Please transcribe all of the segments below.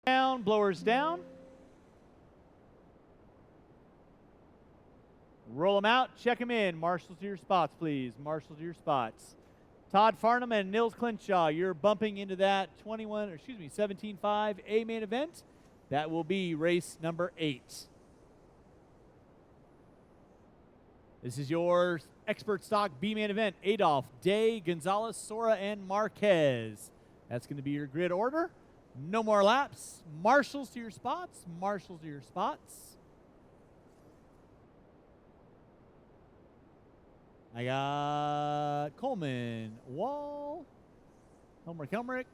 Down, blowers down. Roll them out, check them in. Marshals to your spots, please. Marshals to your spots. Todd Farnham and Nils Clinshaw, you're bumping into that 17.5 A main event. That will be race number 8. This is your expert stock B main event. Adolph, Day, Gonzalez, Sora, and Marquez. That's going to be your grid order. No more laps. Marshals to your spots. Marshals to your spots. I got Coleman, Wall, Helmrich,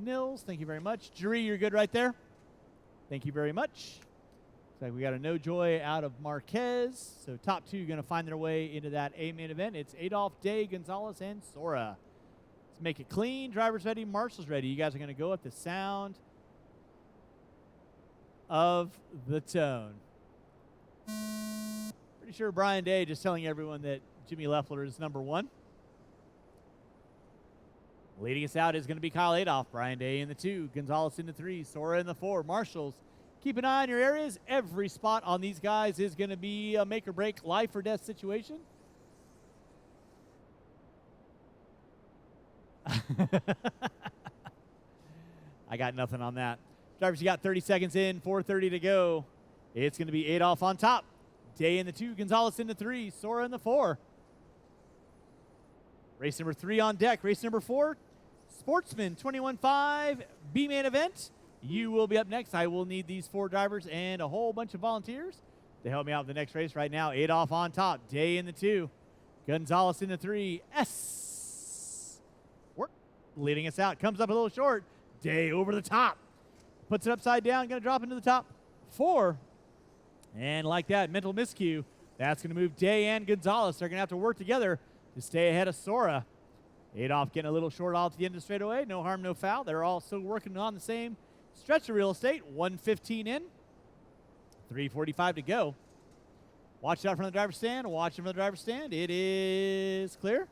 Nils. Thank you very much. Jury, you're good right there. Thank you very much. Looks like we got a no joy out of Marquez. So top 2 going to find their way into that A main event. It's Adolph, Day, Gonzalez, and Sora. Let's make it clean. Drivers ready, marshals ready. You guys are going to go at the sound of the tone. Pretty sure Brian Day just telling everyone that Jimmy Leffler is number 1. Leading us out is going to be Kyle Adolph. Brian Day in the 2. Gonzalez in the 3. Sora in the 4. Marshals, keep an eye on your areas. Every spot on these guys is going to be a make or break, life or death situation. I got nothing on that. Drivers, you got 30 seconds in, 4:30 to go. It's going to be Adolph on top. Day in the 2, Gonzalez in the 3, Sora in the 4. Race number 3 on deck. Race number 4, Sportsman 21.5 B main event. You will be up next. I will need these 4 drivers and a whole bunch of volunteers to help me out in the next race. Right now, Adolph on top. Day in the 2, Gonzalez in the 3. Work leading us out. Comes up a little short. Day over the top. Puts it upside down. Going to drop into the top 4. And like that, mental miscue. That's going to move Day and Gonzalez. They're going to have to work together to stay ahead of Sora. Adolph getting a little short off at the end of the straightaway. No harm, no foul. They're all still working on the same stretch of real estate. 1:15 in. 3:45 to go. Watch out from the driver's stand. Watch from the driver's stand. It is clear.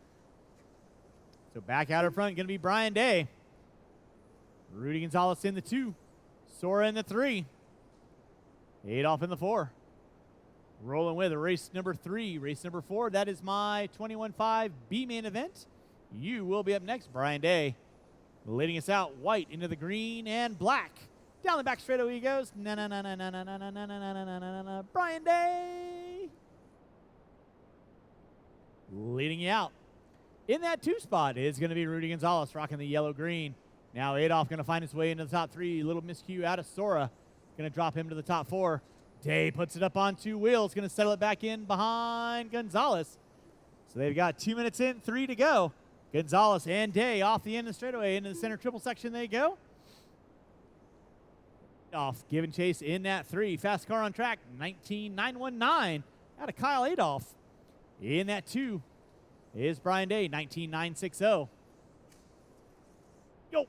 So back out in front, going to be Brian Day. Rudy Gonzalez in the 2. Sora in the 3. Adolph in the 4. Rolling with race number 3. Race number 4, that is my 21.5 B main event. You will be up next. Brian Day leading us out. White into the green and black. Down the back straightaway he goes. Brian Day leading you out. In that 2 spot is going to be Rudy Gonzalez rocking the yellow-green. Now Adolph going to find his way into the top 3. Little miscue out of Sora. Going to drop him to the top 4. Day puts it up on 2 wheels. Going to settle it back in behind Gonzalez. So they've got 2 minutes in, 3 to go. Gonzalez and Day off the end of the straightaway. Into the center triple section they go. Off, giving chase in that 3. Fast car on track, 19.919 out of Kyle Adolph. In that 2 is Brian Day, 19.960. Yo.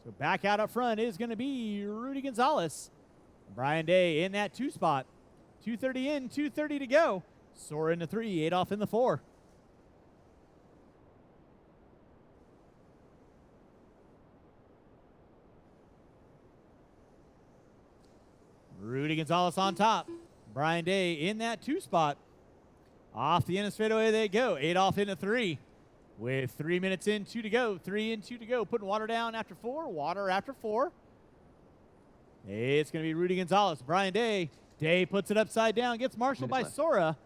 So back out up front is going to be Rudy Gonzalez. Brian Day in that 2 spot. 2:30 in, 2:30 to go. Sora in the 3, Adolph in the 4. Rudy Gonzalez on top. Brian Day in that 2 spot. Off the end of straightaway they go. Adolph in the 3. With 3 minutes in, 2 to go. 3 in, 2 to go. Putting water down after 4. Water after 4. It's going to be Rudy Gonzalez. Brian Day. Day puts it upside down. Gets marshaled by Sora.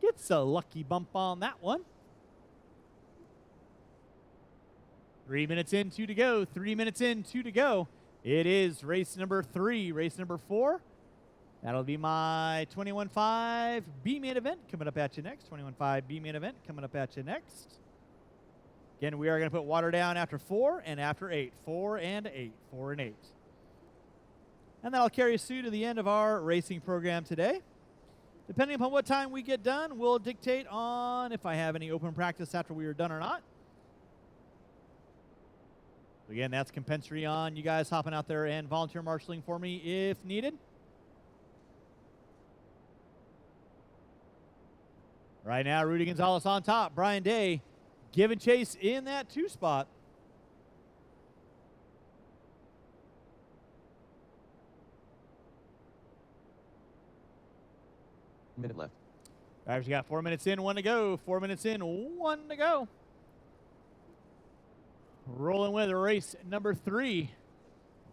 Gets a lucky bump on that one. 3 minutes in, 2 to go. 3 minutes in, 2 to go. It is race number 3. Race number 4. That'll be my 21.5 B main event coming up at you next. 21.5 B main event coming up at you next. Again, we are going to put water down after 4 and after 8. 4 and 8. 4 and 8. And that'll carry us through to the end of our racing program today. Depending upon what time we get done, will dictate on if I have any open practice after we are done or not. Again, that's compensatory on you guys hopping out there and volunteer marshaling for me if needed. Right now, Rudy Gonzalez on top. Brian Day giving chase in that 2 spot. Minute left. Drivers, you got 4 minutes in, 1 to go. 4 minutes in, 1 to go. Rolling with race number 3.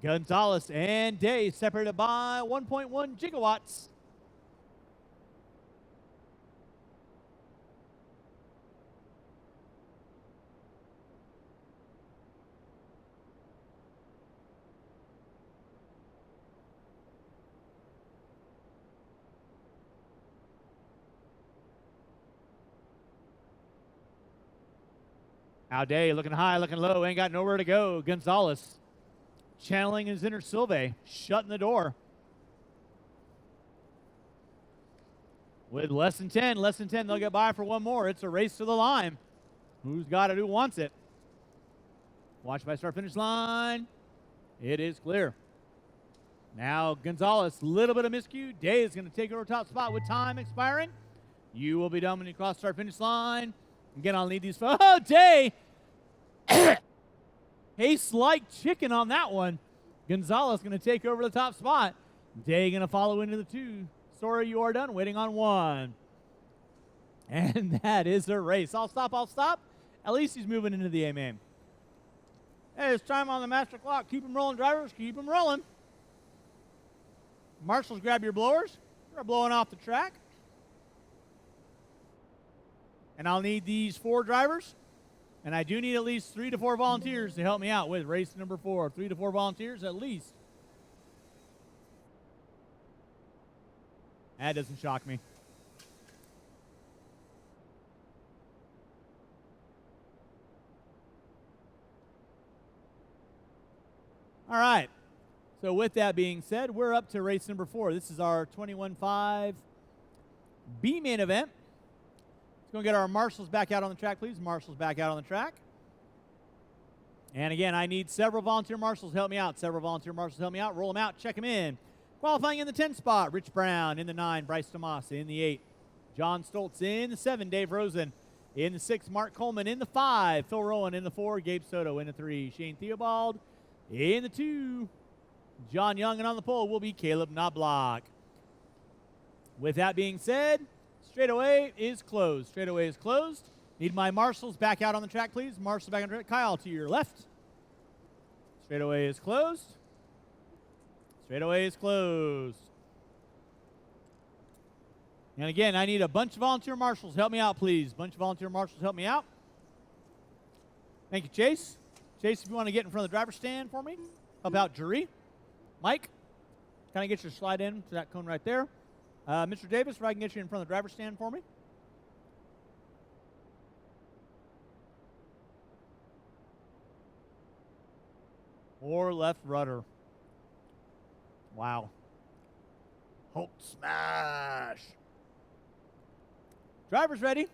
Gonzalez and Day separated by 1.1 gigawatts. Now Day looking high, looking low, ain't got nowhere to go. Gonzalez channeling his inner Silve, shutting the door. With less than 10, they'll get by for one more. It's a race to the line. Who's got it, who wants it? Watch by start finish line. It is clear. Now Gonzalez, little bit of miscue. Day is going to take over top spot with time expiring. You will be done when you cross start finish line. Again, I'll need these. Oh, Day! Haste like chicken on that one. Gonzalez going to take over the top spot. Day going to follow into the 2. Sorry, you are done. Waiting on 1. And that is a race. I'll stop. At least he's moving into the A-main. Hey, it's time on the master clock. Keep them rolling, drivers. Keep them rolling. Marshals, grab your blowers. We're blowing off the track. And I'll need these 4 drivers. And I do need at least 3 to 4 volunteers to help me out with race number 4. 3 to 4 volunteers at least. That doesn't shock me. All right. So with that being said, we're up to race number 4. This is our 21.5 B main event. Let's go get our marshals back out on the track, please. Marshals back out on the track. And again, I need several volunteer marshals to help me out. Roll them out. Check them in. Qualifying in the 10 spot, Rich Brown. In the 9, Bryce Tomas. In the 8, John Stoltz. In the 7, Dave Rosen. In the 6, Mark Coleman. In the 5, Phil Rowan. In the 4, Gabe Soto. In the 3, Shane Theobald. In the 2, John Young. And on the pole will be Caleb Knobloch. With that being said, straightaway is closed. Need my marshals back out on the track, please. Marshals back on the track. Kyle, to your left. Straightaway is closed. And again, I need a bunch of volunteer marshals. Help me out, please. Bunch of volunteer marshals, help me out. Thank you, Chase. Chase, if you want to get in front of the driver's stand for me. Help out Jerry. Mike, kind of get your slide in to that cone right there. Mr. Davis, if I can get you in front of the driver's stand for me. Or left rudder. Wow. Hulk smash. Driver's ready.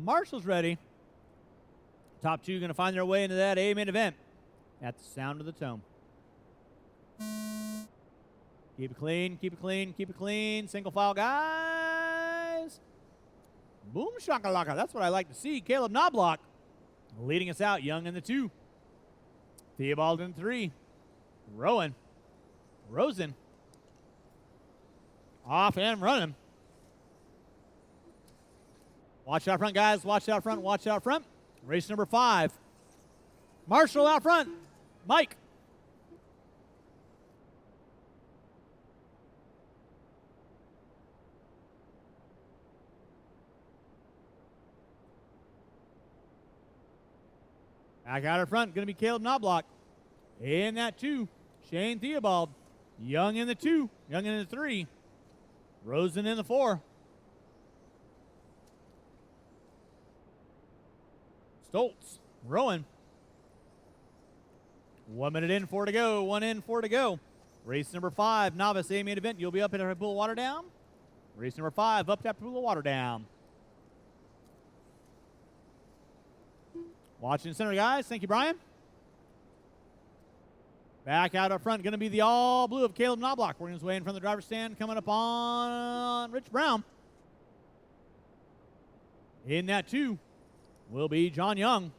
Marshall's ready. Top 2 going to find their way into that A-main event at the sound of the tone. Keep it clean. Single file, guys. Boom shakalaka. That's what I like to see. Caleb Knobloch leading us out. Young in the 2. Theobald in 3. Rowan. Rosen. Off and running. Watch out front, guys. Watch out front. Race number 5. Marshall out front. Mike. Back out in front, going to be Caleb Knobloch. In that 2, Shane Theobald. Young in the 2, Young in the 3. Rosen in the 4. Stoltz, Rowan. 1 minute in, 4 to go. 1 in, 4 to go. Race number 5, novice A-main event. You'll be up at a pool of water down. Race number 5, up that pool of water down. Watching center, guys. Thank you, Brian. Back out up front, going to be the all blue of Caleb Knobloch, working his way in front of the driver's stand, coming up on Rich Brown. In that 2 will be John Young,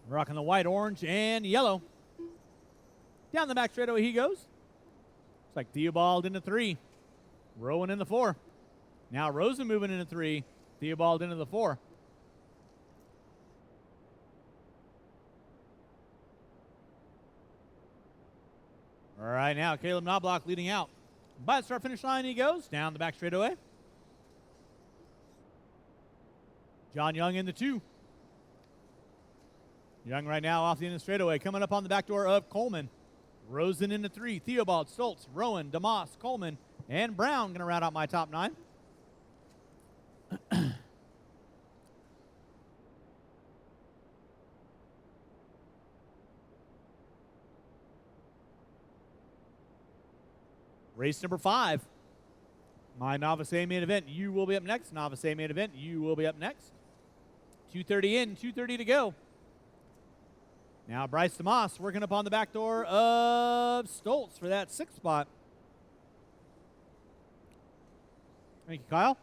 rocking the white, orange, and yellow. Down the back straightaway he goes. Looks like Theobald in the 3. Rowan in the 4. Now Rosen moving into 3. Theobald into the 4. All right, now Caleb Knobloch leading out. By the start finish line, he goes down the back straightaway. John Young in the 2. Young right now off the end of the straightaway. Coming up on the back door of Coleman. Rosen into 3. Theobald, Stoltz, Rowan, DeMoss, Coleman, and Brown going to round out my top 9. Race number 5. My Novice A main event. You will be up next. Novice A main event. You will be up next. 2:30 in, 2:30 to go. Now Bryce DeMoss working up on the back door of Stoltz for that 6th spot. Thank you, Kyle.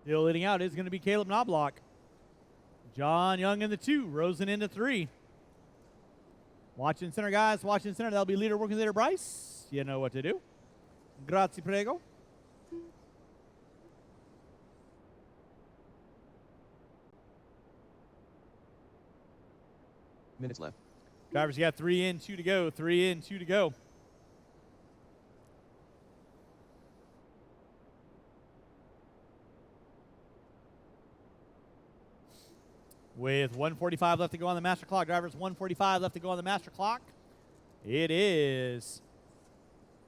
Still leading out is going to be Caleb Knobloch. John Young in the 2. Rosen into 3. Watching center, guys. Watching center. That'll be leader working leader Bryce. You know what to do. Grazie, prego. Minutes left. Drivers, you got 3 in, 2 to go. 3 in, 2 to go. With 1:45 left to go on the master clock. Drivers, 1:45 left to go on the master clock. It is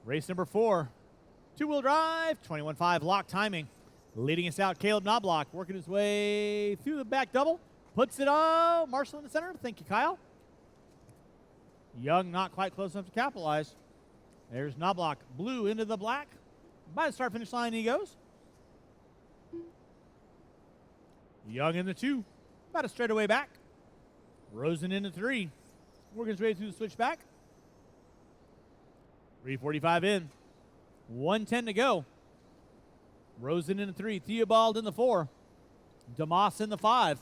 race number 4. 2-wheel drive, 21.5 lock timing. Leading us out, Caleb Knobloch working his way through the back double. Puts it on. Marshall in the center. Thank you, Kyle. Young not quite close enough to capitalize. There's Knobloch. Blue into the black. By the start finish line he goes. Young in the 2. About a straightaway back. Rosen into 3. Working his way through the switchback. 3:45 in. 1:10 to go. Rosen in the 3. Theobald in the 4. DeMoss in the 5.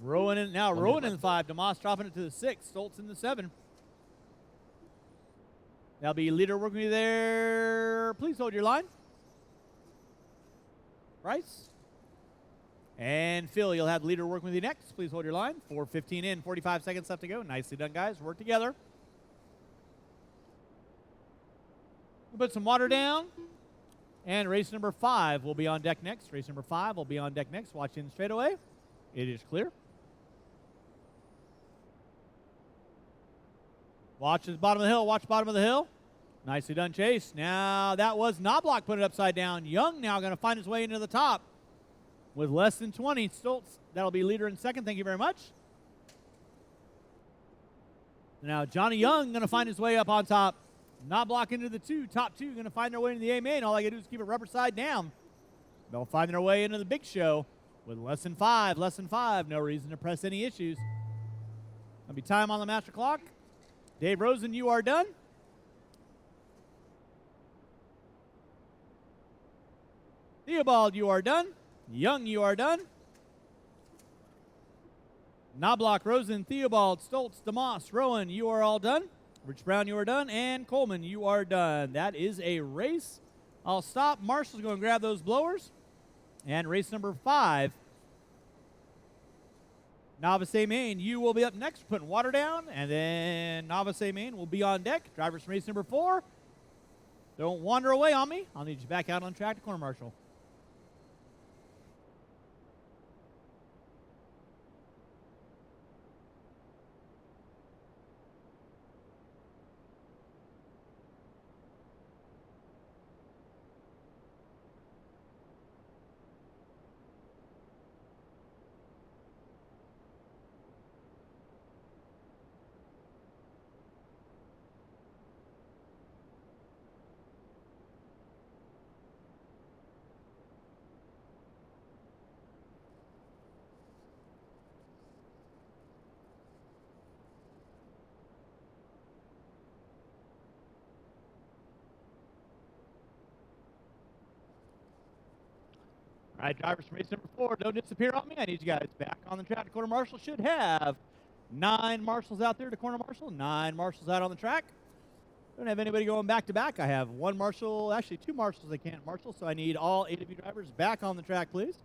Rowan in the 5. DeMoss dropping it to the 6. Stoltz in the 7. That'll be leader working with you there. Please hold your line. Bryce. And Phil, you'll have leader working with you next. Please hold your line. 4:15 in, 45 seconds left to go. Nicely done, guys. Work together. We'll put some water down. And race number 5 will be on deck next. Race number 5 will be on deck next. Watch in straightaway. It is clear. Watch the bottom of the hill. Watch bottom of the hill. Nicely done, Chase. Now, that was Knobloch put it upside down. Young now going to find his way into the top. With less than 20, Stoltz, that'll be leader in 2nd. Thank you very much. Now, Johnny Young going to find his way up on top. Knobloch into the 2. Top 2 going to find their way into the A main. All I got to do is keep it rubber side down. They'll find their way into the big show with less than 5. Less than 5. No reason to press any issues. That'll be time on the master clock. Dave Rosen, you are done. Theobald, you are done. Young, you are done. Knobloch, Rosen, Theobald, Stoltz, DeMoss, Rowan, you are all done. Rich Brown, you are done. And Coleman, you are done. That is a race. I'll stop. Marshall's going to grab those blowers. And race number 5. Novice A main, you will be up next, putting water down. And then Novice A main will be on deck. Drivers from race number 4. Don't wander away on me. I'll need you back out on track to corner marshal. All right, drivers from race number 4, don't disappear on me. I need you guys back on the track. Quarter marshal should have 9 marshals out there to corner marshal. 9 marshals out on the track. Don't have anybody going back to back. I have 1 marshal, actually 2 marshals I can't marshal, so I need all 8 of you drivers back on the track, please.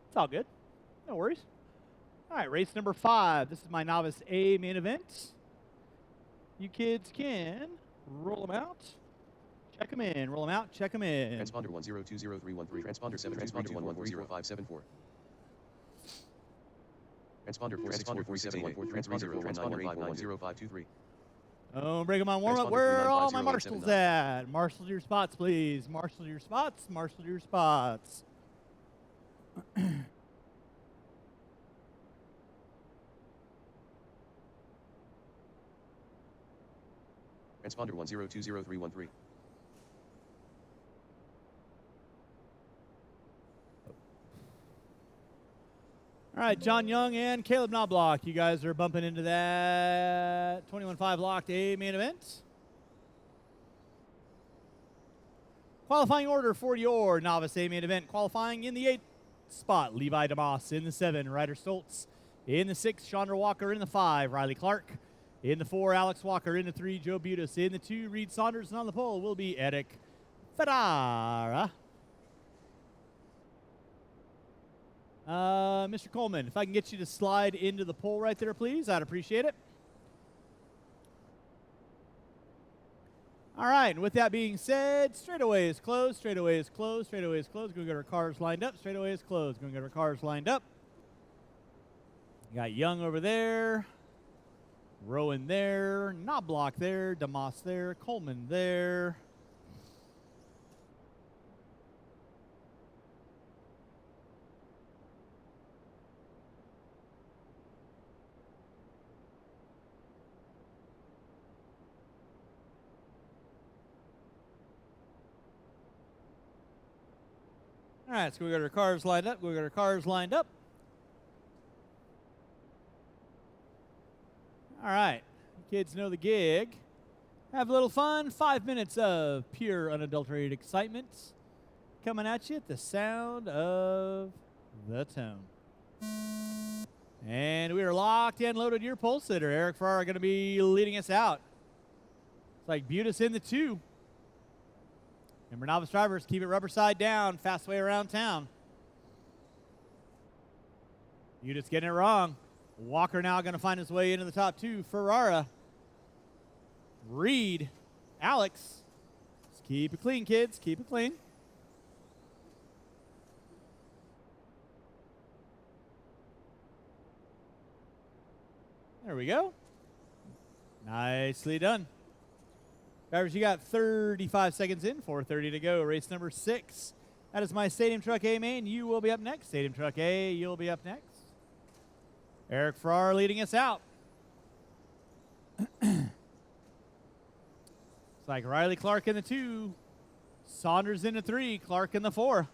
It's all good. No worries. All right, race number 5. This is my novice A main event. You kids can roll them out. Check them in. Roll them out. Check them in. Transponder 1020313. Transponder 7. Transponder 11400574. Transponder 464714. Transponder 8191053. Oh, break them on warm up. Where are all my marshals at? Marshal your spots, please. Marshal your spots. Marshal your spots. Transponder 1020313. All right, John Young and Caleb Knobloch, you guys are bumping into that 21-5 locked A main event. Qualifying order for your novice A main event. Qualifying in the 8th spot, Levi DeMoss. In the 7, Ryder Stoltz. In the 6, Chandra Walker. In the 5, Riley Clark. In the 4, Alex Walker. In the 3, Joe Butis. In the 2, Reed Saunders. And on the pole will be Eric Ferrara. Mr. Coleman, if I can get you to slide into the pole right there, please, I'd appreciate it. All right, and with that being said, straightaway is closed, straightaway is closed, straightaway is closed. Going to get our cars lined up. Straightaway is closed. Going to get our cars lined up. You got Young over there, Rowan there, Knobloch there, DeMoss there, Coleman there. All right, so we got our cars lined up. We got our cars lined up. All right, kids know the gig. Have a little fun. 5 minutes of pure, unadulterated excitement coming at you at the sound of the tone. And we are locked and loaded. Your pole sitter, Eric Ferrara, going to be leading us out. It's like Butis in the 2. Remember, novice drivers, keep it rubber side down, fast way around town. Butis getting it wrong. Walker now going to find his way into the top 2. Ferrara, Reed, Alex. Just keep it clean, kids. Keep it clean. There we go. Nicely done. Drivers, you got 35 seconds in, 4:30 to go. Race number 6. That is my Stadium Truck A main. You will be up next. Stadium Truck A, you'll be up next. Eric Farrar leading us out. It's like Riley Clark in the 2. Saunders in the 3. Clark in the 4.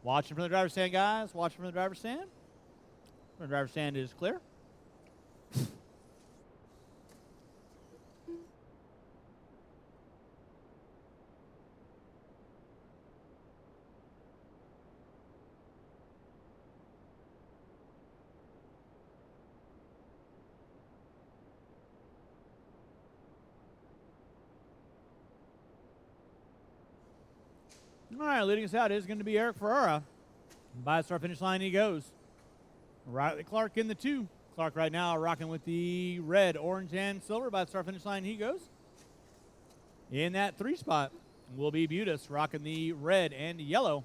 Watching from the driver's stand, guys. Watching from the driver's stand. The driver's stand is clear. All right, leading us out is going to be Eric Ferrara. By the start finish line he goes. Riley Clark in the 2. Clark right now rocking with the red, orange, and silver. By the start finish line he goes. In that 3 spot will be Butis rocking the red and yellow.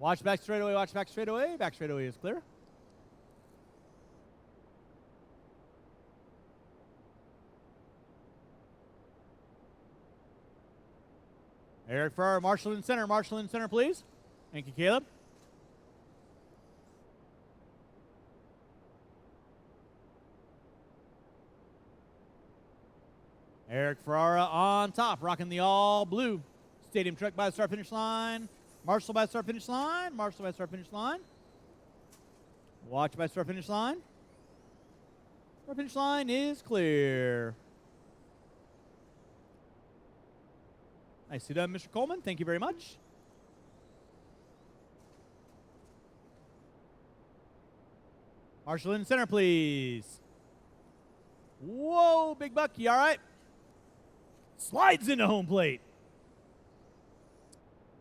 Watch back straight away, watch back straight away. Back straight away is clear. Eric Farrar, Marshall in center. Marshall in center, please. Thank you, Caleb. Eric Ferrara on top, rocking the all blue. Stadium Truck by the start finish line. Marshall by the start finish line. Marshall by the start finish line. Watch by start finish line. Start finish line is clear. Nicely done, Mr. Coleman. Thank you very much. Marshall in center, please. Whoa, Big Buck, you all right? Slides into home plate.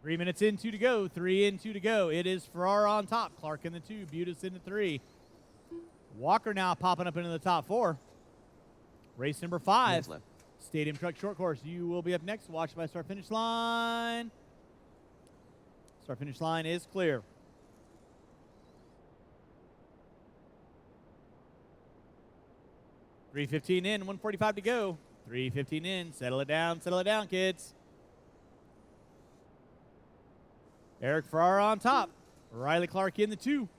3 minutes in, 2 to go. 3 in, 2 to go. It is Ferrara on top. Clark in the 2. Butis in the 3. Walker now popping up into the top 4. Race number 5. Stadium Truck Short Course. You will be up next. Watch by start finish line. Start finish line is clear. .315 in, 145 to go. 3:15 in. Settle it down, kids. Eric Ferrara on top. Riley Clark in the 2.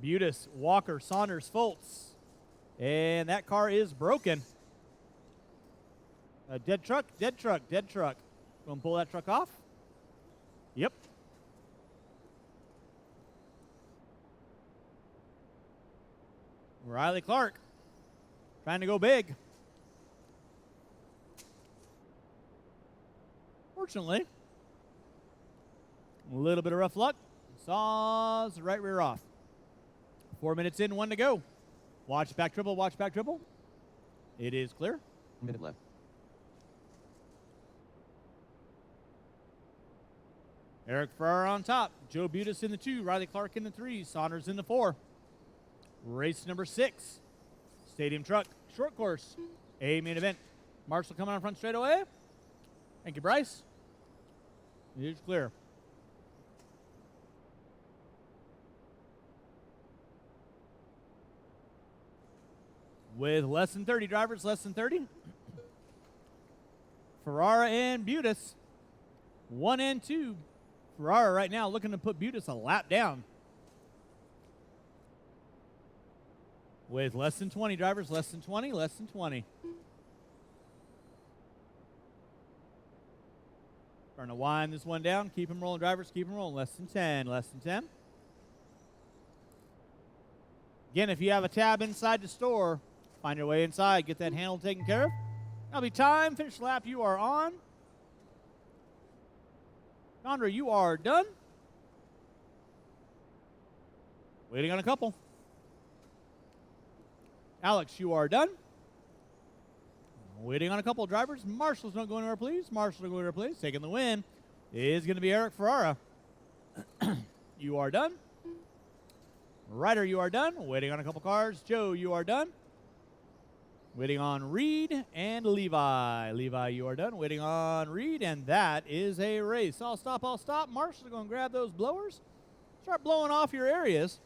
Butis, Walker, Saunders, Foltz. And that car is broken. A dead truck, dead truck, dead truck. Gonna pull that truck off? Yep. Riley Clark trying to go big. Fortunately, a little bit of rough luck. Saws the right rear off. 4 minutes in, 1 to go. Watch back triple, watch back triple. It is clear. Minute left. Eric Ferrara on top. Joe Butis in the 2. Riley Clark in the 3. Saunders in the 4. Race number 6. Stadium Truck Short Course. A main event. Marshall coming on front straight away. Thank you, Bryce. It is clear. With less than 30 drivers, less than 30. Ferrara and Butis. 1 and 2. Ferrara right now looking to put Butis a lap down. With less than 20 drivers, less than 20, less than 20. Trying to wind this one down. Keep them rolling, drivers. Keep them rolling. Less than 10, less than 10. Again, if you have a tab inside the store, find your way inside. Get that handle taken care of. That'll be time. Finish lap. You are on. Chandra, you are done. Waiting on a couple. Alex, you are done. Waiting on a couple drivers. Marshall's not going anywhere, please. Marshall's not going anywhere, please. Taking the win is going to be Eric Ferrara. You are done. Ryder, you are done. Waiting on a couple cars. Joe, you are done. Waiting on Reed and Levi. Levi, you are done. Waiting on Reed, and that is a race. I'll stop. Marshall's going to grab those blowers. Start blowing off your areas.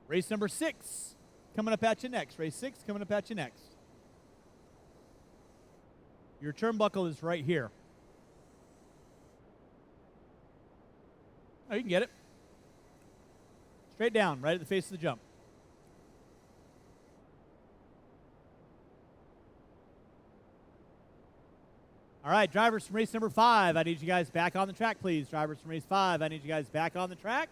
Race number 6 coming up at you next. Race 6 coming up at you next. Your turnbuckle is right here. Oh, you can get it. Straight down, right at the face of the jump. All right, drivers from race number 5, I need you guys back on the track, please. Drivers from race 5, I need you guys back on the track.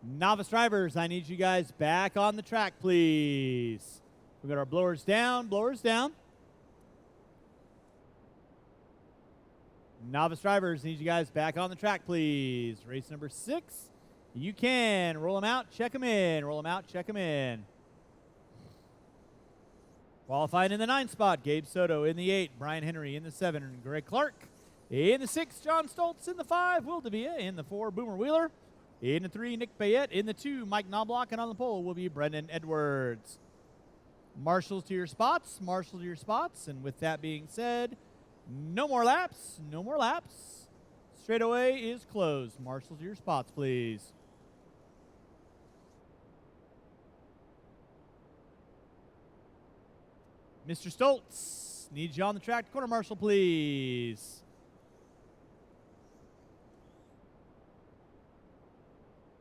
Novice drivers, I need you guys back on the track, please. We've got our blowers down, blowers down. Novice drivers, need you guys back on the track, please. Race number 6, you can. Roll them out, check them in. Roll them out, check them in. Qualifying in the 9 spot, Gabe Soto. In the 8, Brian Henry. In the 7, Greg Clark. In the 6, John Stoltz. In the 5, Will Davia. In the 4, Boomer Wheeler. In the 3, Nick Bayette. In the 2, Mike Knobloch. And on the pole will be Brendan Edwards. Marshals to your spots. Marshal to your spots. And with that being said, no more laps. No more laps. Straightaway is closed. Marshals to your spots, please. Mr. Stoltz, need you on the track. Quarter marshal, please.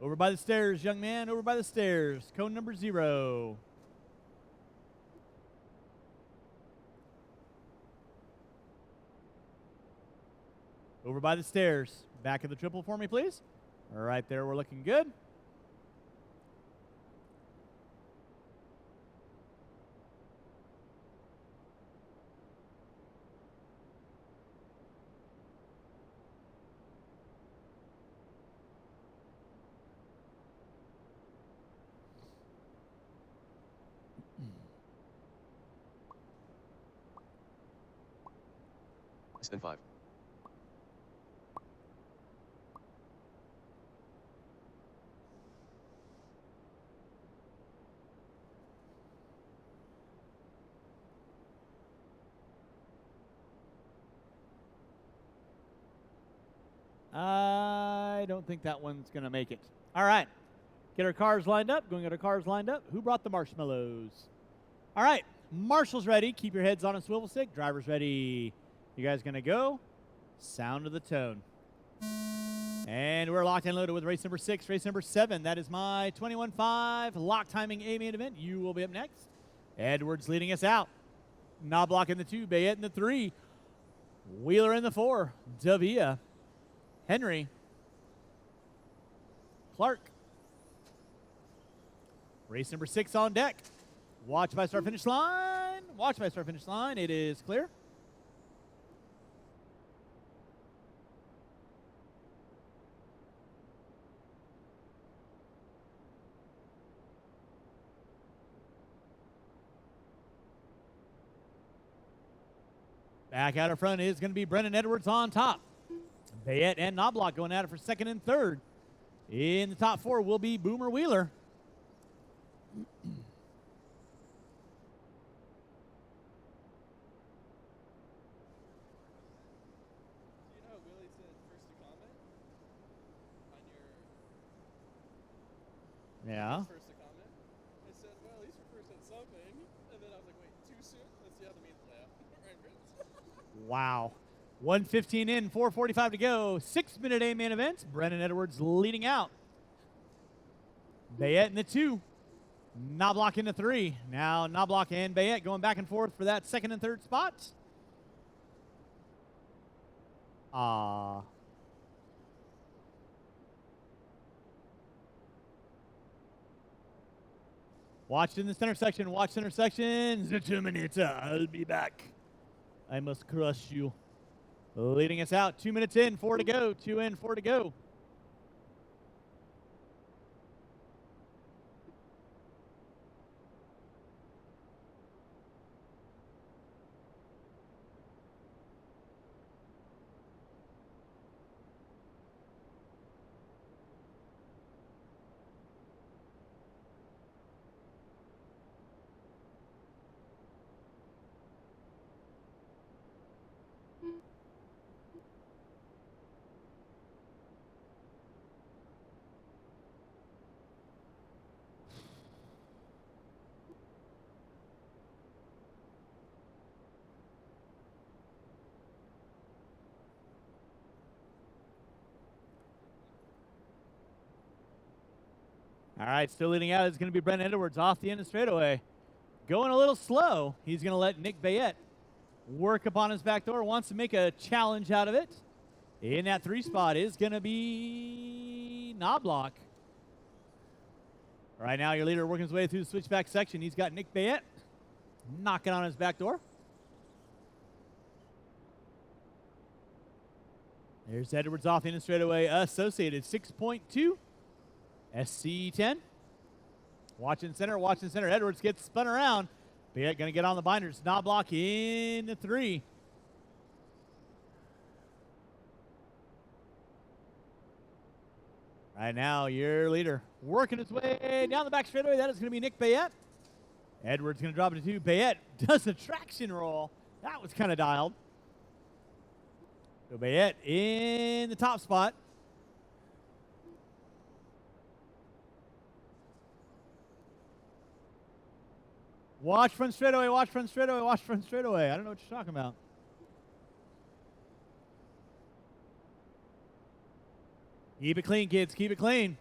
Over by the stairs, young man. Over by the stairs. Cone number 0. Over by the stairs. Back of the triple for me, please. All right, there. We're looking good. Less than 5. I don't think that one's going to make it. All right. Get our cars lined up. Going to get our cars lined up. Who brought the marshmallows? All right. Marshals ready. Keep your heads on a swivel stick. Drivers ready. You guys going to go? Sound of the tone. And we're locked and loaded with race number 6. Race number 7. That is my 21.5 lock timing A main event. You will be up next. Edwards leading us out. Knobloch in the 2. Bayette in the 3. Wheeler in the 4. Davia. Henry. Clark. Race number 6 on deck. Watch by start finish line. Watch by start finish line. It is clear. Back out of front is going to be Brendan Edwards on top. Bayette and Knobloch going at it for 2nd and 3rd. In the top 4 will be Boomer Wheeler. Yeah. First to comment. I said, well, at least we're first at something. And then I was like, wait, too soon? Let's see how the means play out. Right, Chris? Wow. 1:15 in, 4:45 to go. 6-minute A main event. Brendan Edwards leading out. Bayette in the 2. Knobloch in the 3. Now Knobloch and Bayette going back and forth for that 2nd and 3rd spot. Watch in the center section. Watch center section. The 2 minutes. I'll be back. I must crush you. Leading us out. 2 minutes in, 4 to go. 2 in, 4 to go. All right, still leading out is going to be Brent Edwards off the end of straightaway. Going a little slow. He's going to let Nick Bayette work upon his back door. Wants to make a challenge out of it. In that 3 spot is going to be Knobloch. Right now, your leader working his way through the switchback section. He's got Nick Bayette knocking on his back door. There's Edwards off the end of straightaway. Associated 6.2. SC10. Watching center, watching center. Edwards gets spun around. Bayette going to get on the binders. Knobloch in the 3. Right now, your leader working his way down the back straightaway. That is going to be Nick Bayette. Edwards going to drop it to 2. Bayette does a traction roll. That was kind of dialed. So Bayette in the top spot. Watch front straightaway, watch front straightaway, watch front straightaway. I don't know what you're talking about. Keep it clean, kids. Keep it clean.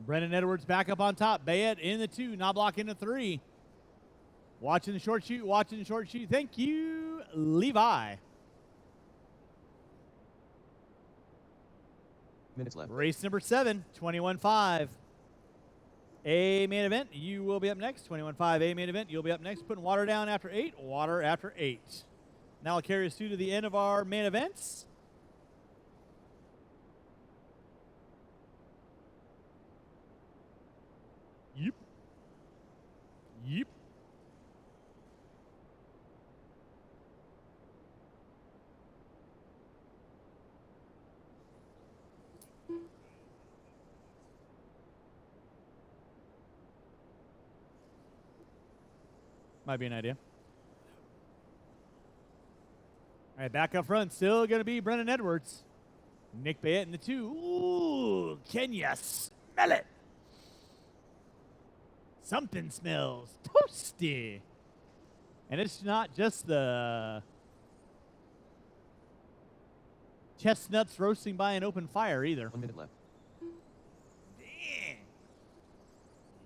Brendan Edwards back up on top. Bayette in the 2. Knobloch in the 3. Watching the short shoot. Watching the short shoot. Thank you, Levi. Minutes left. Race number 7, 21.5. A main event, you will be up next. 21.5 A main event, you'll be up next. Putting water down after 8. Water after 8. Now I'll carry us through to the end of our main events. Yep. Yep. Might be an idea. All right, back up front, still going to be Brendan Edwards. Nick Bayette in the 2. Ooh, can you smell it? Something smells toasty. And it's not just the chestnuts roasting by an open fire either. 1 minute left. Damn.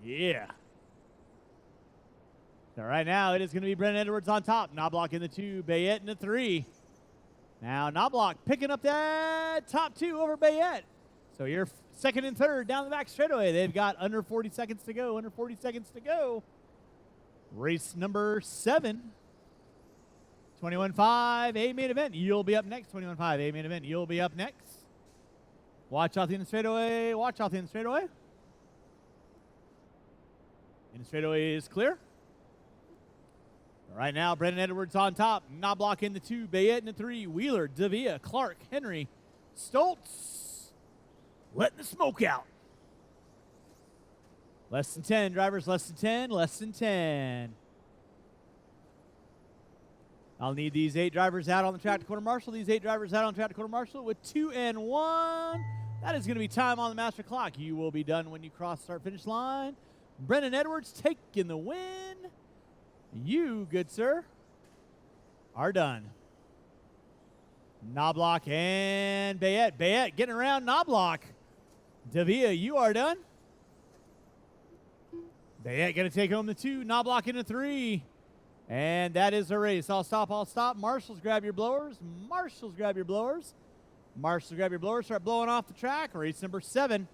Yeah. So right now, it is going to be Brendan Edwards on top. Knobloch in the 2, Bayette in the 3. Now Knobloch picking up that top 2 over Bayette. So you're second and third down the back straightaway. They've got under 40 seconds to go. Under 40 seconds to go. Race number 7. 21.5 A main event. You'll be up next. 21.5 A main event. You'll be up next. Watch out the end straightaway. Watch out the end straightaway. End straightaway is clear. Right now, Brendan Edwards on top. Knobloch in the 2. Bayette in the 3. Wheeler, Davia, Clark, Henry, Stoltz. Letting the smoke out. Less than 10, drivers. Less than 10. Less than 10. I'll need these 8 drivers out on the track to quarter marshal. These 8 drivers out on the track to quarter marshal with 2 and 1. That is going to be time on the master clock. You will be done when you cross start finish line. Brendan Edwards taking the win. You, good sir, are done. Knobloch and Bayette. Bayette getting around Knobloch. Davia, you are done. Bayette going to take home the 2. Knobloch in the 3. And that is the race. I'll stop, I'll stop. Marshals, grab your blowers. Marshals, grab your blowers. Marshals, grab your blowers. Start blowing off the track. Race number 7.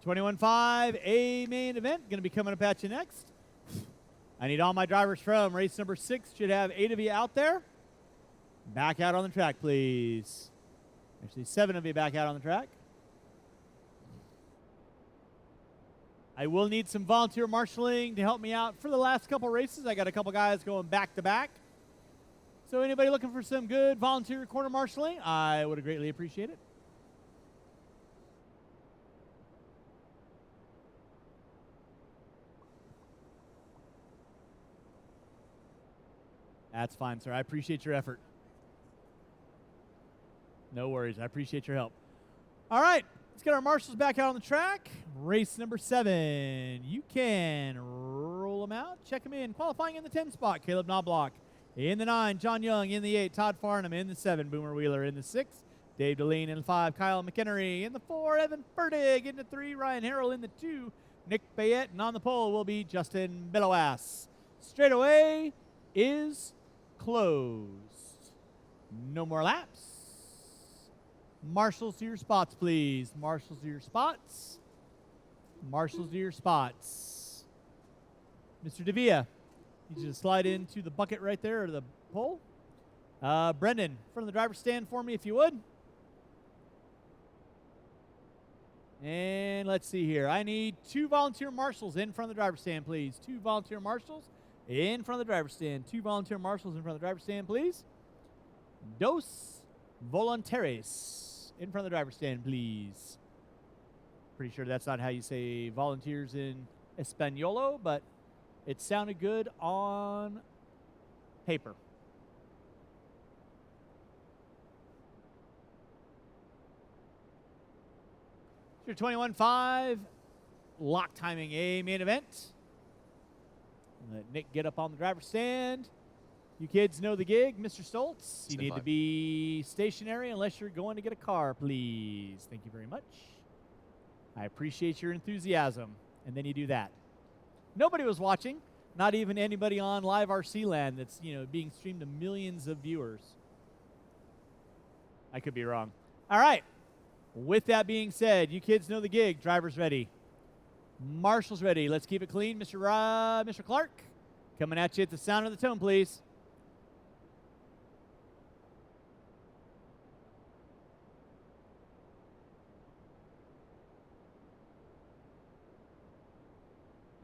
21.5 A main event. Going to be coming up at you next. I need all my drivers from race number 6. Should have 8 of you out there. Back out on the track, please. Actually, 7 of you back out on the track. I will need some volunteer marshaling to help me out for the last couple races. I got a couple guys going back to back. So anybody looking for some good volunteer corner marshaling, I would greatly appreciate it. That's fine, sir. I appreciate your effort. No worries. I appreciate your help. All right. Let's get our marshals back out on the track. Race number 7. You can roll them out. Check them in. Qualifying in the 10 spot, Caleb Knobloch. In the 9, John Young. In the 8, Todd Farnham. In the 7, Boomer Wheeler. In the 6, Dave Deline in the 5. Kyle McHenry in the 4. Evan Fertig in the 3. Ryan Harrell in the 2. Nick Bayette. And on the pole will be Justin Bilowas. Straightaway is closed. No more laps. Marshals to your spots, please. Marshals to your spots. Marshals to your spots. Mr. Devia, need you to slide into the bucket right there, or the pole. Brendan, in front of the driver's stand for me, if you would. And let's see here. I need 2 volunteer marshals in front of the driver's stand, please. 2 volunteer marshals in front of the driver's stand. 2 volunteer marshals in front of the driver's stand, please. Dos voluntares in front of the driver's stand, please. Pretty sure that's not how you say volunteers in Espanolo, but it sounded good on paper. Your 21.5 lock timing A main event. Let Nick get up on the driver's stand. You kids know the gig. Mr. Stoltz, you Stand need by. to be stationary unless you're going to get a car, please. Thank you very much. I appreciate your enthusiasm. And then you do that. Nobody was watching, not even anybody on Live RC Land that's, being streamed to millions of viewers. I could be wrong. All right. With that being said, you kids know the gig. Driver's ready. Marshall's ready. Let's keep it clean. Mr. Clark, coming at you at the sound of the tone, please.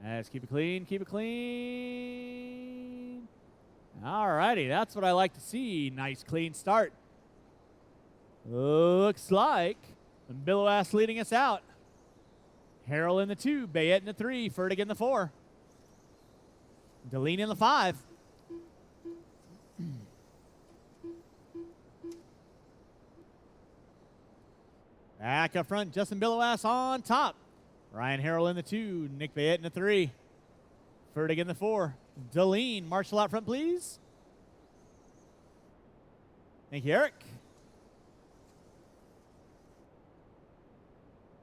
Let's keep it clean. Keep it clean. All righty. That's what I like to see. Nice, clean start. Looks like Bilowas leading us out. Harrell in the 2, Bayette in the 3, Fertig in the 4. Deline in the 5. Back up front, Justin Bilowas on top. Ryan Harrell in the 2, Nick Bayette in the 3. Fertig in the 4. Deline, Marshall out front, please. Thank you, Eric.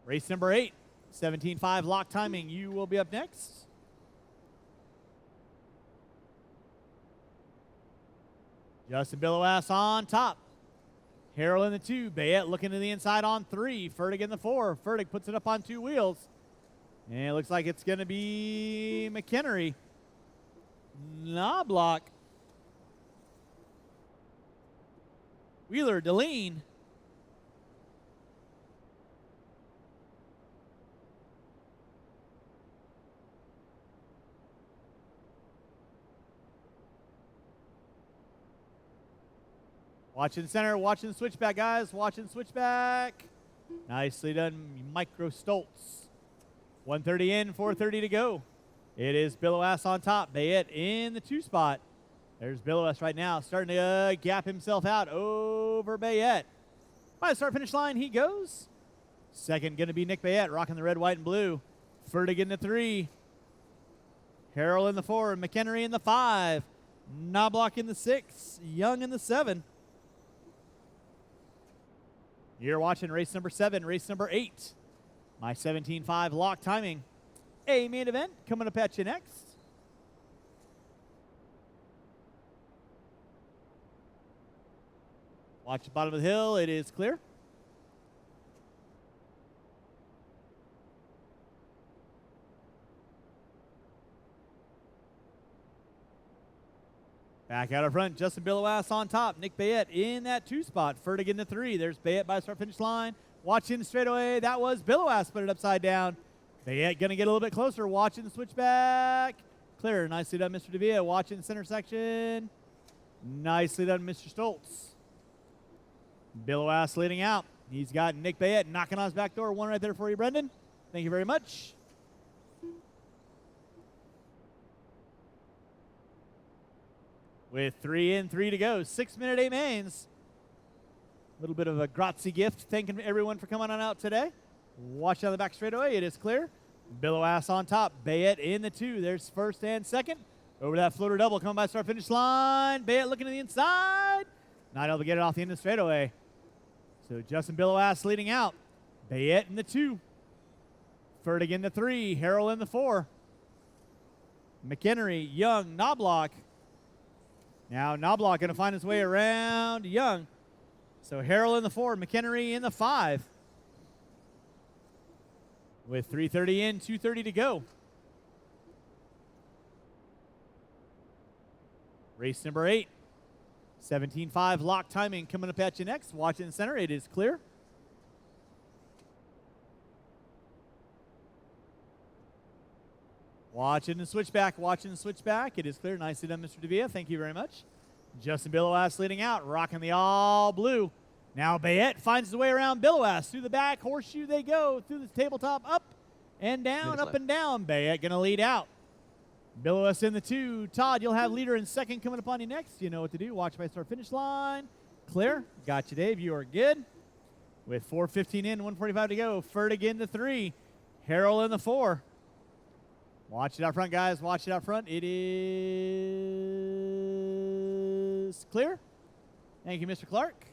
Race number 8, 17.5 lock timing. You will be up next. Justin Bilowas on top. Harrell in the 2. Bayette looking to the inside on 3. Fertig in the 4. Fertig puts it up on 2 wheels. And it looks like it's going to be McHenry. Knobloch. Wheeler, Deline. Watching center, watching switchback, guys. Watching switchback. Nicely done, Micro Stoltz. 130 in, 430 to go. It is Bilowas on top. Bayette in the 2 spot. There's Bilowas right now, starting to gap himself out over Bayette. By the start-finish line, he goes. Second going to be Nick Bayette, rocking the red, white, and blue. Fertig in the 3. Harrell in the 4. McHenry in the 5. Knobloch in the 6. Young in the 7. You're watching race number 7, race number 8. My 17.5 lock timing. A main event coming up at you next. Watch the bottom of the hill. It is clear. Back out of front, Justin Bilowas on top. Nick Bayette in that 2 spot. Fertig in the 3. There's Bayette by the start-finish line. Watching straightaway. That was Bilowas, put it upside down. Bayette going to get a little bit closer. Watching the switchback. Clear. Nicely done, Mr. Devia. Watching the center section. Nicely done, Mr. Stoltz. Bilowas leading out. He's got Nick Bayette knocking on his back door. One right there for you, Brendan. Thank you very much. With 3 in, 3 to go. 6-minute 8 mains. A little bit of a grazie gift. Thanking everyone for coming on out today. Watch down the back straightaway. It is clear. Bilowas on top. Bayette in the 2. There's first and second. Over that floater double. Coming by start-finish line. Bayette looking to the inside. Not able to get it off the end of the straightaway. So Justin Billowass leading out. Bayette in the 2. Fertig in the 3. Harrell in the 4. McHenry, Young, Knobloch. Now Knobloch going to find his way around Young. So Harrell in the 4, McHenry in the 5. With 3:30 in, 2:30 to go. Race number 8. 17.5 lock timing coming up at you next. Watch it in center. It is clear. Watching the switchback. Watching the switchback. It is clear. Nicely done, Mr. Devia. Thank you very much. Justin Billowass leading out. Rocking the all blue. Now Bayette finds the way around Billowass. Through the back. Horseshoe they go. Through the tabletop. Up and down. Minutes Up left. and down. Bayette going to lead out. Billowass in the 2. Todd, you'll have leader in second coming upon you next. You know what to do. Watch by start finish line. Clear. Got you, Dave. You are good. With 4:15 in, 1:45 to go. Fertig in the 3. Harrell in the 4. Watch it out front, guys. Watch it out front. It is clear. Thank you, Mr. Clark.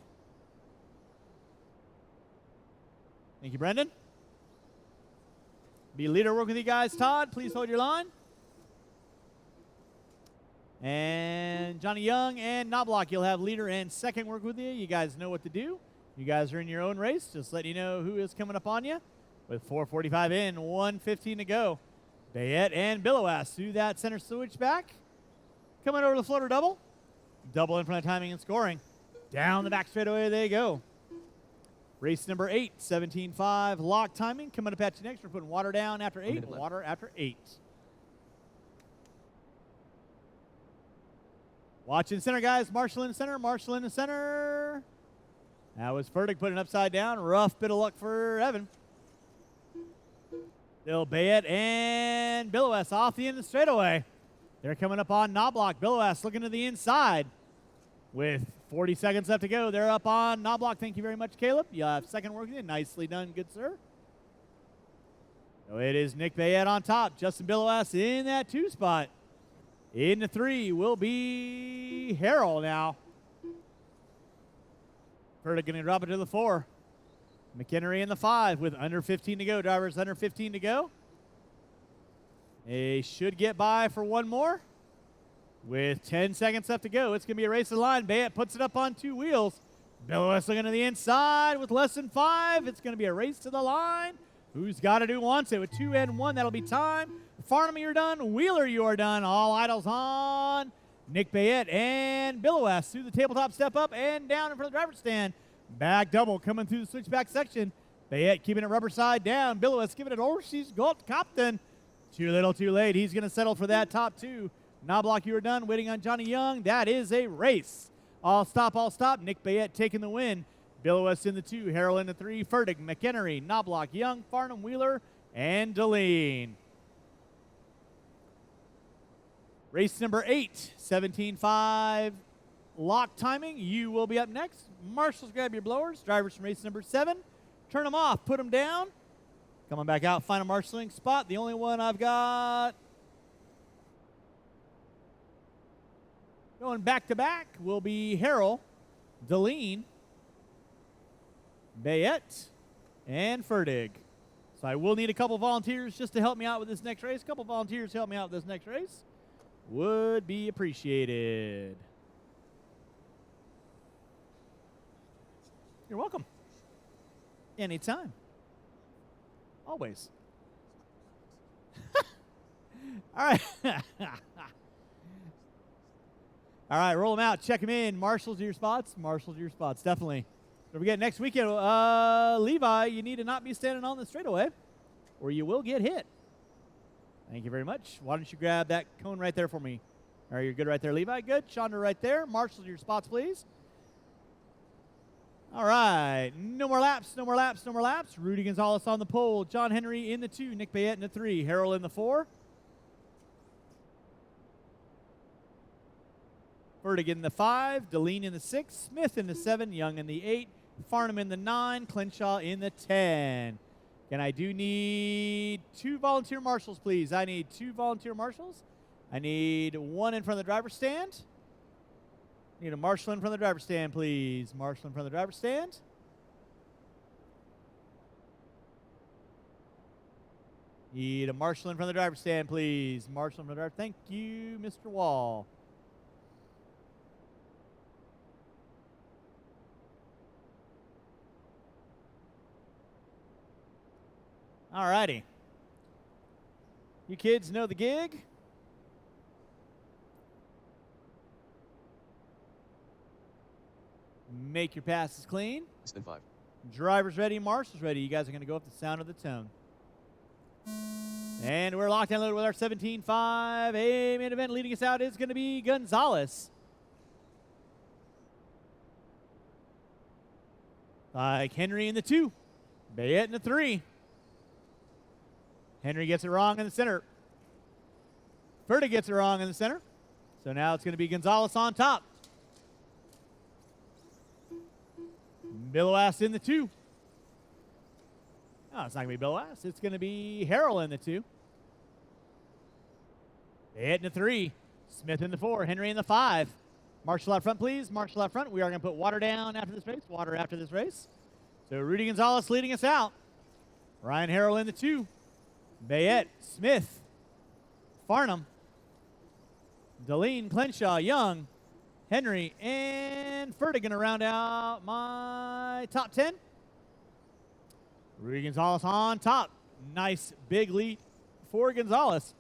Thank you, Brendan. Be leader working with you guys. Todd, please hold your line. And Johnny Young and Knobloch, you'll have leader and second work with you. You guys know what to do. You guys are in your own race. Just letting you know who is coming up on you. With 4:45 in, 1:15 to go. Bayette and Billowass through that center switchback. Coming over the floater double. Double in front of timing and scoring. Down the back straightaway they go. Race number 8, 17.5 lock timing. Coming up at you next. We're putting water down after 8, minute left. water after 8. Watch in center, guys. Marshall in center. Marshall in the center. That was Fertig putting it upside down. Rough bit of luck for Evan. Still Bayette and Billowass off the end of the straightaway. They're coming up on Knobloch. Billowass looking to the inside. With 40 seconds left to go, they're up on Knobloch. Thank you very much, Caleb. You have second working in. Nicely done, good sir. So it is Nick Bayette on top. Justin Billowass in that 2 spot. In the 3 will be Harrell now. Fertig going to drop it to the 4. McHenry in the 5 with under 15 to go. Drivers under 15 to go. They should get by for one more. With 10 seconds left to go, it's going to be a race to the line. Bayette puts it up on 2 wheels. Billowass looking to the inside with less than 5. It's going to be a race to the line. Who's got it, who wants it? With 2 and 1, that'll be time. Farnham, you're done. Wheeler, you are done. All idols on. Nick Bayette and Billowass through the tabletop step up and down in front of the driver's stand. Back double coming through the switchback section. Bayette keeping it rubber side down. Billowass giving it over. She's got Compton. Too little, too late. He's going to settle for that top 2. Knobloch, you are done. Waiting on Johnny Young. That is a race. All stop, all stop. Nick Bayette taking the win. Billowass in the 2. Harrell in the 3. Fertig, McHenry, Knobloch, Young, Farnham, Wheeler, and Deline. Race number 8, 17.5 lock timing. You will be up next. Marshals, grab your blowers. Drivers from race number 7. Turn them off. Put them down. Coming back out. Find a marshaling spot. The only one I've got going back to back will be Harrell, Deline, Bayette, and Fertig. So I will need a couple volunteers just to help me out with this next race. A couple volunteers to help me out with this next race would be appreciated. You're welcome. Anytime. Always. All right. All right, roll them out. Check them in. Marshals to your spots. Marshals to your spots. Definitely. Don't forget, next weekend, Levi, you need to not be standing on the straightaway or you will get hit. Thank you very much. Why don't you grab that cone right there for me? All right, you're good right there, Levi. Good. Chandra right there. Marshals to your spots, please. All right. No more laps. No more laps. No more laps. Rudy Gonzalez on the pole. John Henry in the 2. Nick Bayette in the 3. Harrell in the 4. Fertig in the 5. Deline in the 6. Smith in the 7. Young in the 8. Farnham in the 9. Clinshaw in the 10. And I do need 2 volunteer marshals, please. I need 2 volunteer marshals. I need 1 in front of the driver's stand. Need a marshal in front of the driver's stand, please. Marshal in front of the driver's stand. Need a marshal in front of the driver's stand, please. Marshal in front of the driver. Thank you, Mr. Wall. All righty. You kids know the gig. Make your passes clean. Less than 5. Driver's ready, marshal's ready. You guys are going to go up the sound of the tone. And we're locked and loaded with our 17-5. A main event leading us out is going to be Gonzalez. Like Henry in the 2. Bayette in the 3. Henry gets it wrong in the center. Ferda gets it wrong in the center. So now it's going to be Gonzalez on top. Billowass in the 2. No, it's not going to be Billowass. It's going to be Harrell in the 2. Bayette in the 3. Smith in the 4. Henry in the 5. Marshall out front, please. Marshall out front. We are going to put water down after this race. Water after this race. So Rudy Gonzalez leading us out. Ryan Harrell in the 2. Bayette, Smith, Farnham, Deline, Clenshaw, Young, Henry, and Ferda going to round out my top 10. Rudy Gonzalez on top. Nice big lead for Gonzalez.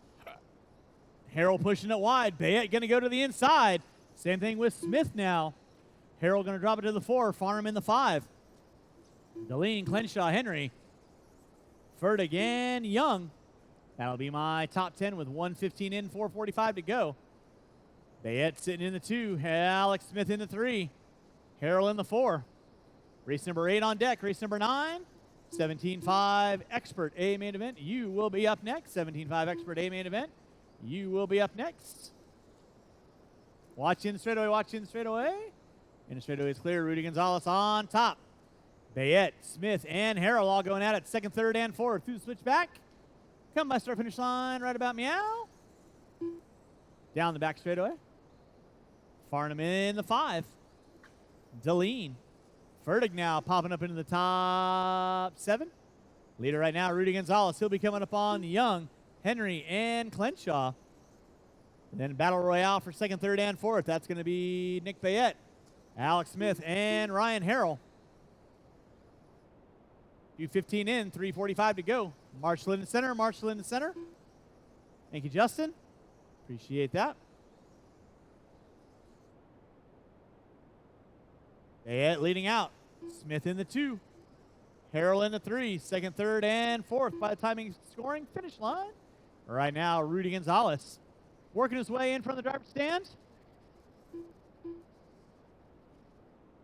Harrell pushing it wide. Bayette going to go to the inside. Same thing with Smith now. Harrell going to drop it to the 4. Farnham in the 5. Deline, Clenshaw, Henry. Ferda again, Young. That'll be my top 10 with 1:15 in, 4:45 to go. Bayette sitting in the 2. Alex Smith in the 3. Harrell in the 4. Race number 8 on deck. Race number 9. 17-5 Expert A main event. You will be up next. 17-5 Expert A main event. You will be up next. Watch in the straightaway. Watch in the straightaway. In the straightaway is clear. Rudy Gonzalez on top. Bayette, Smith, and Harrell all going at it. Second, third, and fourth. Through the switchback. Come by start finish line right about meow. Down the back straightaway. Farnham in the 5. Deline. Ferdig now popping up into the top 7. Leader right now, Rudy Gonzalez. He'll be coming up on Young, Henry, and Clenshaw. And then battle royale for second, third, and fourth. That's going to be Nick Bayette, Alex Smith, and Ryan Harrell. 2:15 in, 3:45 to go. Marshall in the center, Marshall in the center. Thank you, Justin. Appreciate that. Bayette leading out. Smith in the 2. Harrell in the 3. Second, third, and fourth by the timing scoring finish line. Right now, Rudy Gonzalez working his way in from the driver's stand.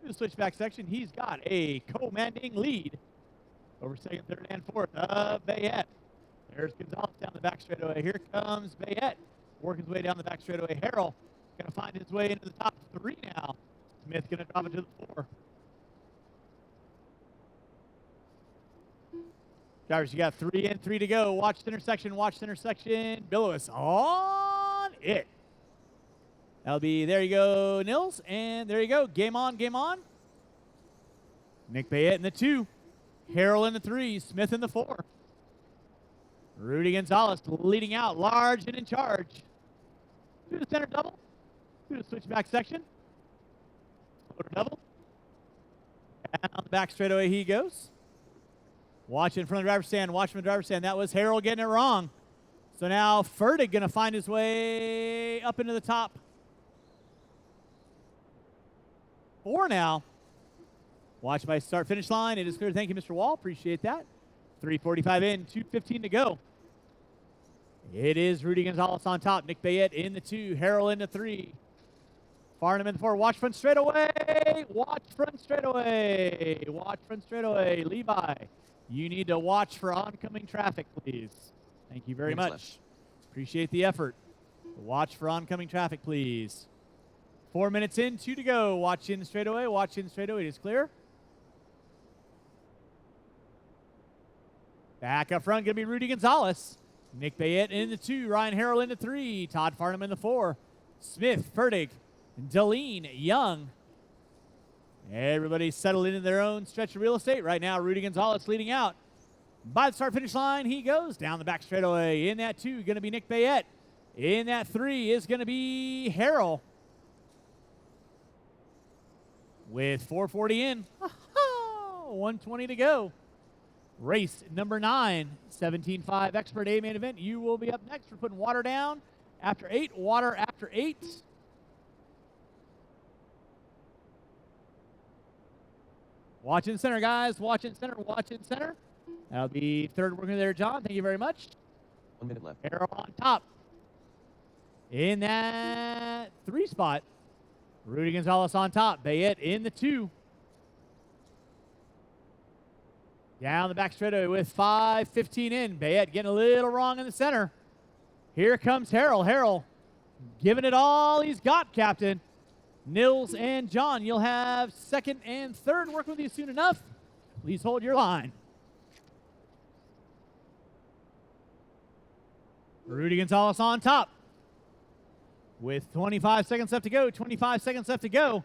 Through the switchback section, he's got a commanding lead over second, third, and fourth of Bayette. There's Gonzalez down the back straightaway. Here comes Bayette working his way down the back straightaway. Harrell going to find his way into the top 3 now. Smith going to drop it to the 4. Drivers, you got 3 in, 3 to go. Watch the intersection, watch the intersection. Billowas on it. That'll be, there you go, Nils. And there you go. Game on, game on. Nick Bayette in the 2. Harrell in the 3. Smith in the 4. Rudy Gonzalez leading out, large and in charge. To the center double. To the switchback section. Motor double. And on the back straightaway he goes. Watch in front of the driver's stand. Watch from the driver's stand. That was Harrell getting it wrong. So now Ferdig going to find his way up into the top 4 now. Watch by start finish line. It is clear. Thank you, Mr. Wall. Appreciate that. 3:45 in, 2:15 to go. It is Rudy Gonzalez on top. Nick Bayette in the 2. Harrell in the 3. Farnham in the 4. Watch front straightaway. Watch front straightaway. Watch front straightaway. Levi, you need to watch for oncoming traffic, please. Thank you very much. Left. Appreciate the effort. Watch for oncoming traffic, please. 4 minutes in, 2 to go. Watch in straightaway. Watch in straightaway. It is clear. Back up front, going to be Rudy Gonzalez. Nick Bayette in the 2. Ryan Harrell in the 3. Todd Farnham in the 4. Smith, Ferdig, Deline, Young. Everybody's settled into their own stretch of real estate right now. Rudy Gonzalez leading out. By the start-finish line, he goes down the back straightaway. In that 2, going to be Nick Bayette. In that 3 is going to be Harrell. With 440 in. 120 to go. Race number 9, 17.5 Expert A main event. You will be up next. We're putting water down after 8. Water after 8. Watch in center, guys. Watch in center. Watch in center. That'll be third working there, John. Thank you very much. 1 minute left. Arrow on top. In that 3 spot. Rudy Gonzalez on top. Bayette in the 2. Down the back straightaway with 5:15 in. Bayette getting a little wrong in the center. Here comes Harrell. Harrell giving it all he's got, Captain. Nils and John, you'll have second and third working with you soon enough. Please hold your line. Rudy Gonzalez on top. With 25 seconds left to go. 25 seconds left to go.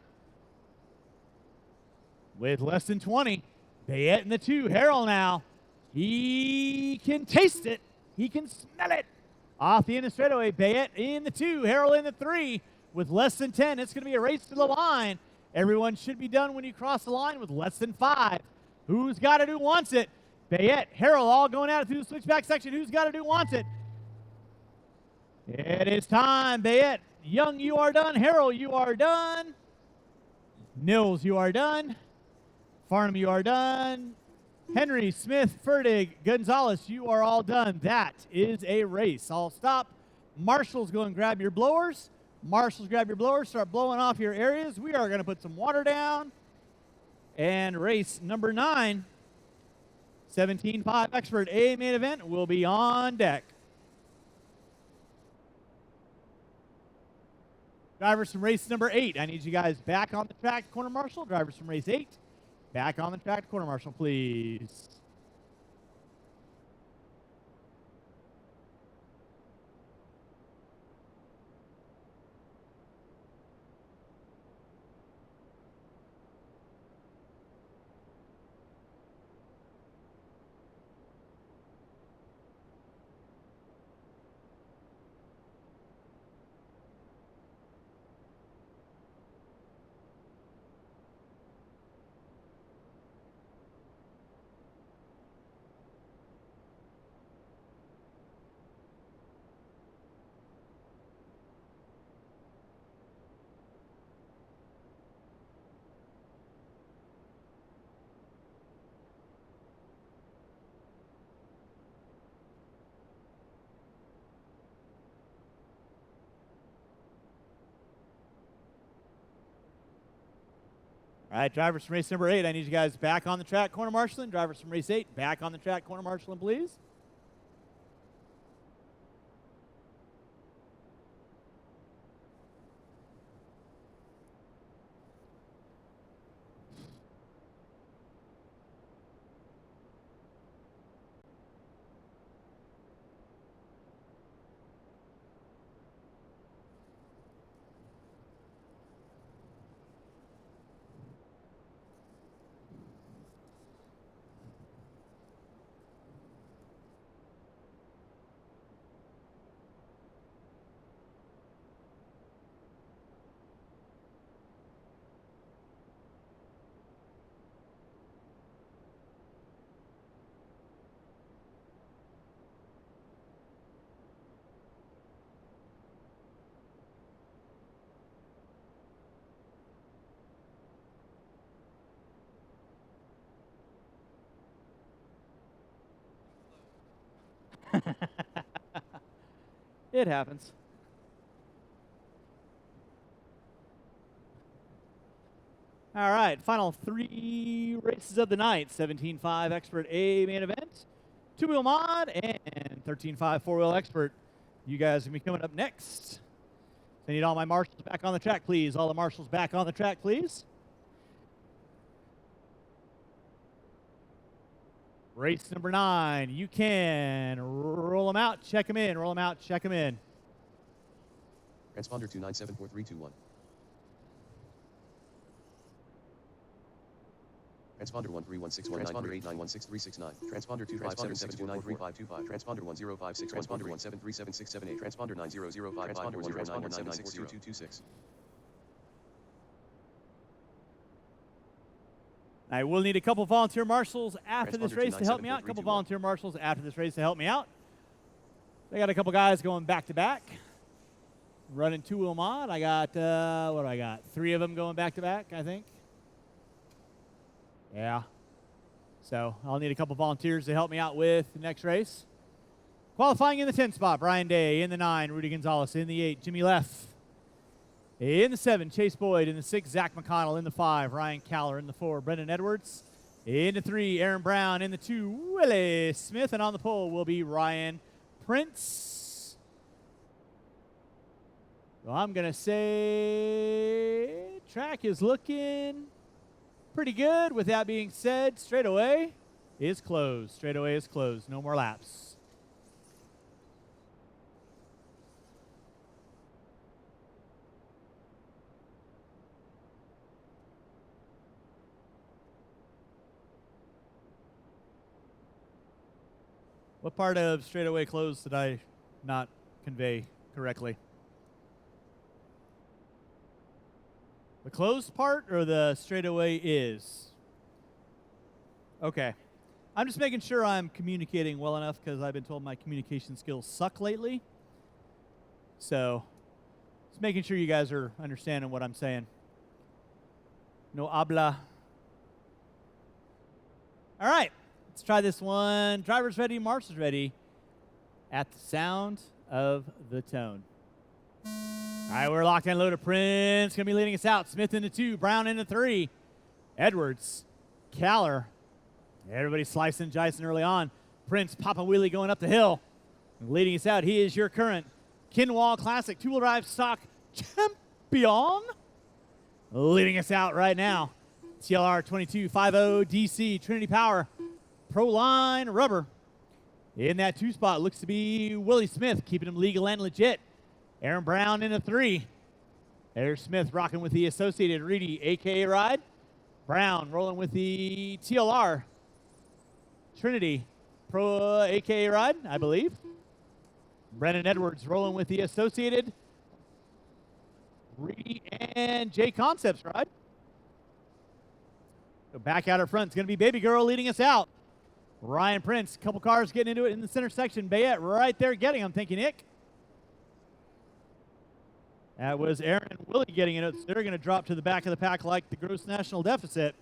With less than 20. Bayette in the 2. Harrell now. He can taste it. He can smell it. Off the end of straightaway. Bayette in the 2. Harrell in the 3. With less than 10. It's going to be a race to the line. Everyone should be done when you cross the line with less than 5. Who's got it? Who wants it? Bayette, Harrell all going at it through the switchback section. Who's got it? Who wants it? It is time. Bayette, Young, you are done. Harrell, you are done. Nils, you are done. Farnham, you are done. Henry, Smith, Fertig, Gonzalez, you are all done. That is a race. I'll stop. Marshall's go and grab your blowers. Marshall's grab your blowers. Start blowing off your areas. We are going to put some water down. And race number 9, 17.5 Expert A main event will be on deck. Drivers from race number 8, I need you guys back on the track, corner marshal. Drivers from race 8, back on the track, corner marshal, please. All right, drivers from race number 8, I need you guys back on the track, corner marshaling. Drivers from race 8, back on the track, corner marshaling, please. It happens. All right, final 3 races of the night. 17.5 Expert A main event, 2-wheel mod, and 13.5 4-wheel Expert. You guys are going to be coming up next. I need all my marshals back on the track, please. All the marshals back on the track, please. Race number 9. You can roll them out, check them in. Roll them out, check them in. Transponder 2974321. Transponder 131619. Transponder 89163669. Transponder 25772935525. Transponder 1056. Transponder 17376778. Transponder 9005. Transponder 0919960226. I will need a couple volunteer marshals after this Transponder race to help me out. A couple 2974321. volunteer marshals after this race to help me out. I got a couple guys going back to back. Running two-wheel mod. I got, what do I got? 3 of them going back to back, I think. Yeah. So I'll need a couple volunteers to help me out with the next race. Qualifying in the 10 spot, Brian Day. In the 9, Rudy Gonzalez. In the 8, Jimmy Leff. In the 7, Chase Boyd. In the 6, Zach McConnell. In the 5, Ryan Caller. In the 4, Brendan Edwards. In the 3, Aaron Brown. In the 2, Willie Smith. And on the pole will be Ryan Prince. So I'm going to say track is looking pretty good. With that being said, straightaway is closed. Straightaway is closed. No more laps. What part of straightaway closed did I not convey correctly? The closed part or the straightaway is? Okay. I'm just making sure I'm communicating well enough because I've been told my communication skills suck lately. So, just making sure you guys are understanding what I'm saying. No habla. All right. Let's try this one. Driver's ready, marshals ready. At the sound of the tone. All right, we're locked and loaded. Prince going to be leading us out. Smith into 2, Brown into 3. Edwards, Caller. Everybody slicing and dicing early on. Prince popping wheelie going up the hill. Leading us out, he is your current Kinwall Classic 2-wheel drive stock champion. Leading us out right now. TLR 2250 DC Trinity Power Proline Rubber. In that 2 spot looks to be Willie Smith, keeping him legal and legit. Aaron Brown in a 3. There's Smith rocking with the Associated Reedy AKA Ride. Brown rolling with the TLR Trinity Pro AKA Ride, I believe. Brennan Edwards rolling with the Associated Reedy and J Concepts Ride. So back out up front, it's going to be Baby Girl leading us out. Ryan Prince, a couple cars getting into it in the center section. Bayette right there getting him, thank you, Nick. That was Aaron and Willie getting in it, so they're going to drop to the back of the pack like the gross national deficit.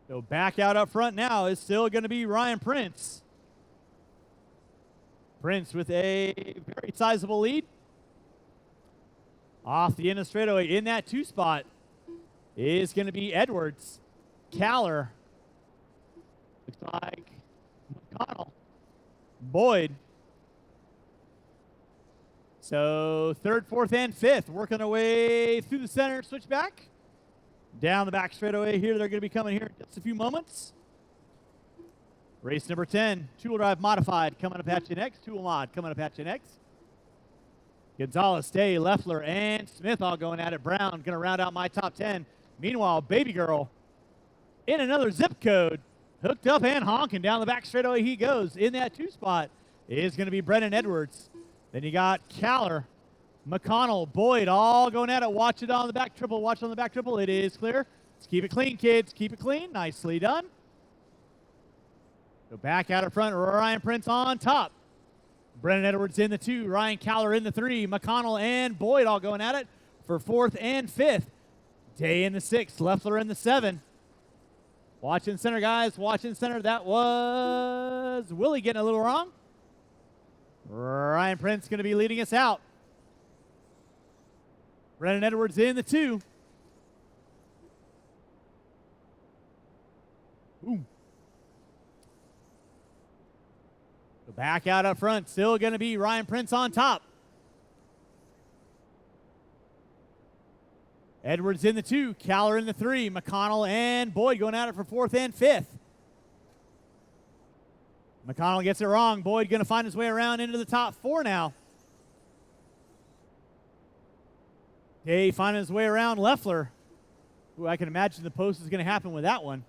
So back out up front now is still going to be Ryan Prince. Prince with a very sizable lead. Off the end of straightaway in that 2 spot is going to be Edwards, Caller, looks like McConnell, Boyd. So 3rd, 4th, and 5th working their way through the center switchback. Down the back straightaway here. They're going to be coming here in just a few moments. Race number 10, 2-wheel drive modified coming up at you next. 2-wheel mod coming up at you next. Gonzalez, Day, Leffler, and Smith all going at it. Brown going to round out my top 10. Meanwhile, Baby Girl in another zip code. Hooked up and honking down the back straightaway he goes. In that 2 spot is going to be Brennan Edwards. Then you got Caller, McConnell, Boyd all going at it. Watch it on the back triple. Watch it on the back triple. It is clear. Let's keep it clean, kids. Keep it clean. Nicely done. Go back out in front. Ryan Prince on top. Brennan Edwards in the 2. Ryan Caller in the 3. McConnell and Boyd all going at it for 4th and 5th. Day in the 6. Leffler in the 7. Watching center, guys. Watching center. That was Willie getting a little wrong. Ryan Prince going to be leading us out. Brennan Edwards in the 2. Boom. So back out up front. Still going to be Ryan Prince on top. Edwards in the 2. Caller in the 3. McConnell and Boyd going at it for 4th and 5th. McConnell gets it wrong. Boyd going to find his way around into the top 4 now. Day finding his way around Leffler. Ooh, I can imagine the post is going to happen with that one.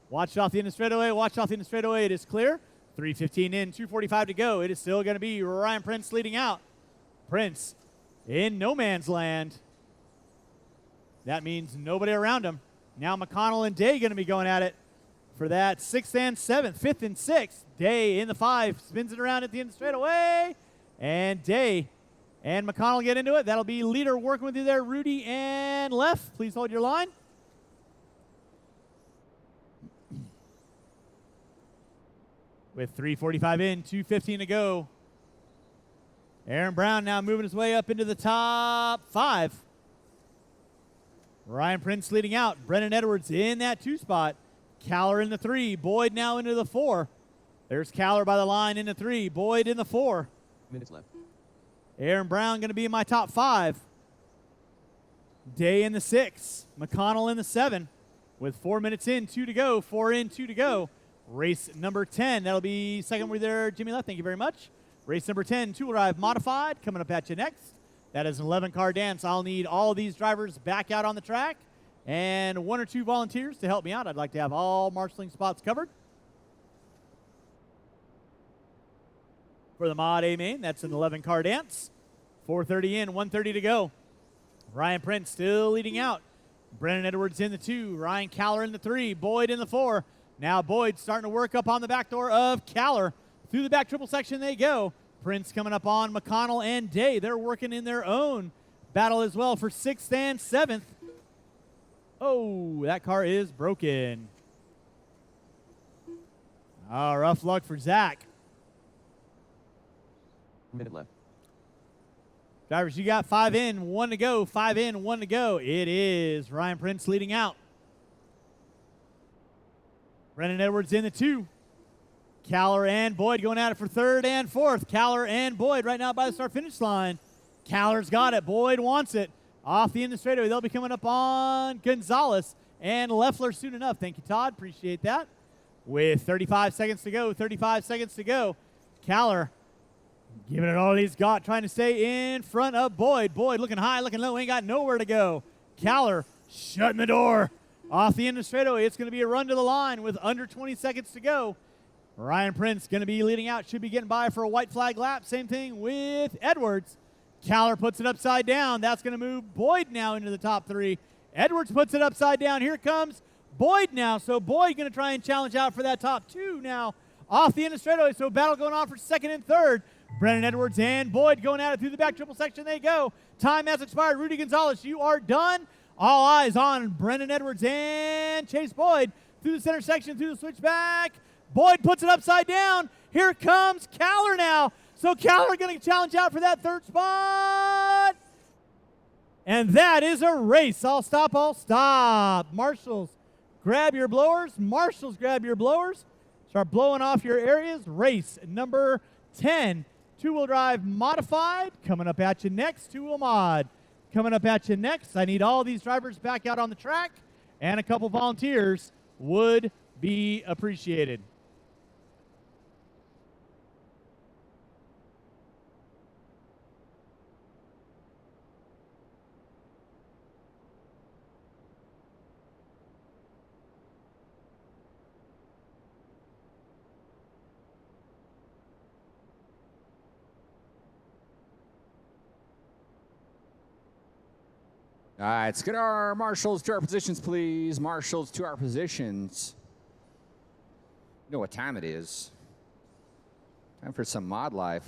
Watch off the end of straightaway. Watch off the end of straightaway. It is clear. 3:15 in, 2:45 to go. It is still going to be Ryan Prince leading out. Prince in no man's land. That means nobody around him. Now McConnell and Day going to be going at it for that 6th and 7th, 5th and 6th. Day in the 5, spins it around at the end of straightaway. And Day and McConnell get into it. That'll be leader working with you there, Rudy and Leff. Please hold your line. With 3:45 in, 2:15 to go. Aaron Brown now moving his way up into the top 5. Ryan Prince leading out. Brennan Edwards in that 2 spot. Caller in the 3. Boyd now into the 4. There's Caller by the line in the 3. Boyd in the 4. Minutes left. Aaron Brown going to be in my top 5. Day in the 6. McConnell in the 7. With 4 minutes in, 2 to go. 4 in, 2 to go. Race number 10. That'll be second with there, Jimmy Left. Thank you very much. Race number 10, 2-wheel drive modified. Coming up at you next. That is an 11-car dance. I'll need all these drivers back out on the track and 1 or 2 volunteers to help me out. I'd like to have all marshalling spots covered. For the Mod A main, that's an 11-car dance. 4:30 in, 1:30 to go. Ryan Prince still leading out. Brennan Edwards in the 2. Ryan Caller in the 3. Boyd in the 4. Now Boyd starting to work up on the back door of Caller. Through the back triple section they go. Prince coming up on McConnell and Day. They're working in their own battle as well for 6th and 7th. Oh, that car is broken. Oh, rough luck for Zach. Minute left. Drivers, you got 5 in, 1 to go. 5 in, 1 to go. It is Ryan Prince leading out. Brennan Edwards in the 2. Caller and Boyd going at it for 3rd and 4th. Caller and Boyd right now by the start-finish line. Caller's got it. Boyd wants it. Off the end of the straightaway, they'll be coming up on Gonzalez and Leffler soon enough. Thank you, Todd. Appreciate that. With 35 seconds to go, 35 seconds to go. Caller giving it all he's got, trying to stay in front of Boyd. Boyd looking high, looking low, ain't got nowhere to go. Caller shutting the door. Off the end of the straightaway, it's going to be a run to the line with under 20 seconds to go. Ryan Prince going to be leading out, should be getting by for a white flag lap. Same thing with Edwards. Caller puts it upside down. That's going to move Boyd now into the top 3. Edwards puts it upside down. Here comes Boyd now. So Boyd going to try and challenge out for that top 2 now. Off the end of straightaway, so battle going on for 2nd and 3rd. Brennan Edwards and Boyd going at it through the back triple section they go. Time has expired. Rudy Gonzalez, you are done. All eyes on Brennan Edwards and Chase Boyd through the center section, through the switchback. Boyd puts it upside down. Here comes Caller now. So Caller going to challenge out for that 3rd spot. And that is a race. All stop, all stop. Marshals, grab your blowers. Marshals, grab your blowers. Start blowing off your areas. Race number 10. 2-wheel drive modified. Coming up at you next. 2-wheel mod. Coming up at you next. I need all these drivers back out on the track. And a couple volunteers would be appreciated. All right, let's get our marshals to our positions, please. Marshals to our positions. You know what time it is. Time for some mod life.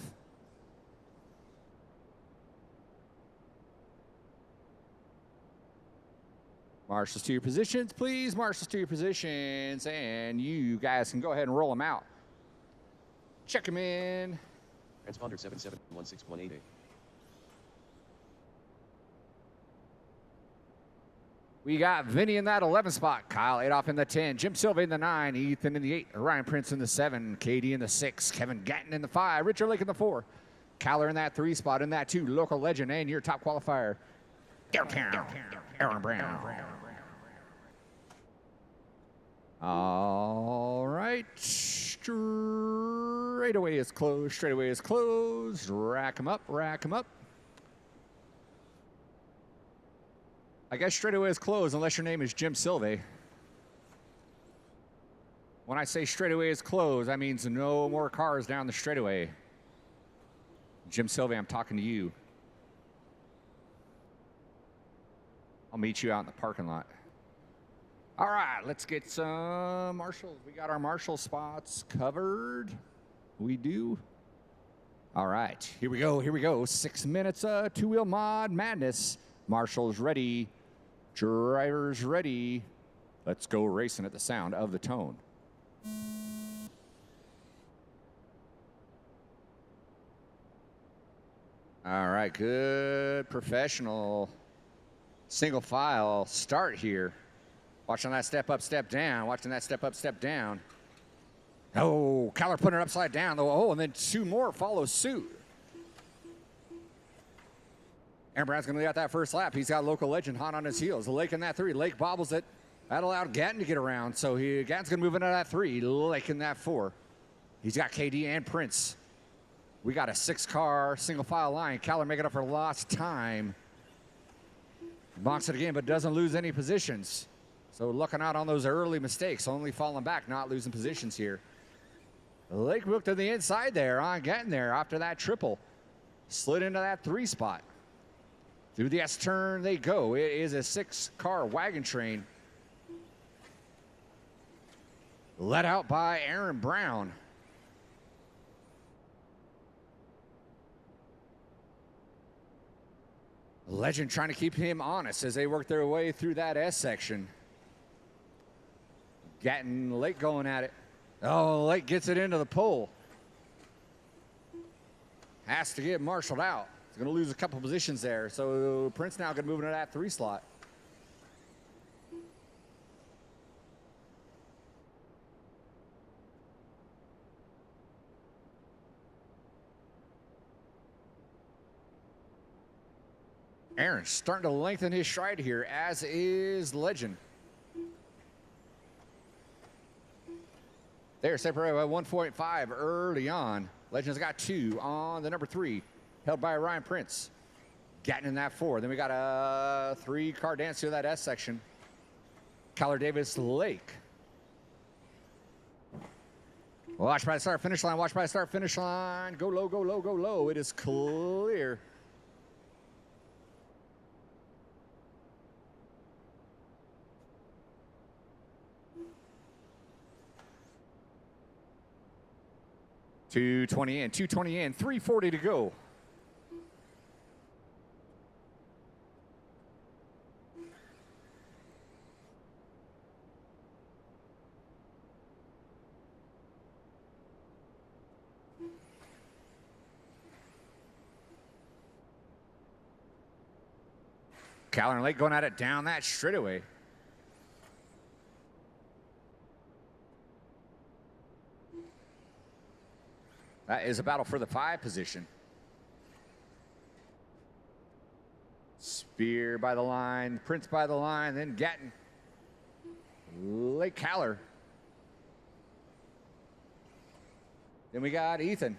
Marshals to your positions, please. Marshals to your positions. And you guys can go ahead and roll them out. Check them in. Transponder 771618A. We got Vinny in that 11 spot. Kyle Adolph in the 10. Jim Silva in the 9. Ethan in the 8. Ryan Prince in the 7. Katie in the 6. Kevin Gatton in the 5. Richard Lake in the 4. Caller in that 3 spot. In that 2. Local legend and your top qualifier. Aaron Brown. All right. Straightaway is closed. Straightaway is closed. Rack them up. Rack them up. I guess straightaway is closed unless your name is Jim Silve. When I say straightaway is closed, that means no more cars down the straightaway. Jim Silve, I'm talking to you. I'll meet you out in the parking lot. All right, let's get some marshals. We got our marshal spots covered. We do. All right, here we go. Here we go. 6 minutes of two-wheel mod madness. Marshals ready. Drivers ready. Let's go racing at the sound of the tone. All right, good professional single file start here. Watching that step up, step down. Watching that step up, step down. Oh, Kyler putting it upside down, though. Oh, and then two more follow suit. Aaron Brown's going to get that first lap. He's got local legend hot on his heels. Lake in that 3. Lake bobbles it. That allowed Gatton to get around, so Gatton's going to move into that 3. Lake in that 4. He's got KD and Prince. We got a 6-car single file line. Kyler making up for lost time. Bonks it again, but doesn't lose any positions. So looking out on those early mistakes, only falling back, not losing positions here. Lake moved to the inside there on getting there after that triple. Slid into that 3 spot. Through the S turn they go. It is a 6-car wagon train. Led out by Aaron Brown. Legend trying to keep him honest as they work their way through that S section. Gatton Lake going at it. Oh, Lake gets it into the pole. Has to get marshaled out. He's going to lose a couple positions there. So Prince now going to move into that 3 slot. Aaron starting to lengthen his stride here, as is Legend. They're separated by 1.5 early on. Legend's got 2 on the number 3, held by Ryan Prince. Getting in that 4. Then we got a 3-car dance through that S section. Kyler Davis Lake. Watch by the start finish line. Watch by the start finish line. Go low, go low, go low. It is clear. $220 in, $220 in, $340 to go. Kyler and Lake going at it down that straightaway. That is a battle for the 5 position. Spear by the line, Prince by the line, then Gatton. Lake Kyler. Then we got Ethan.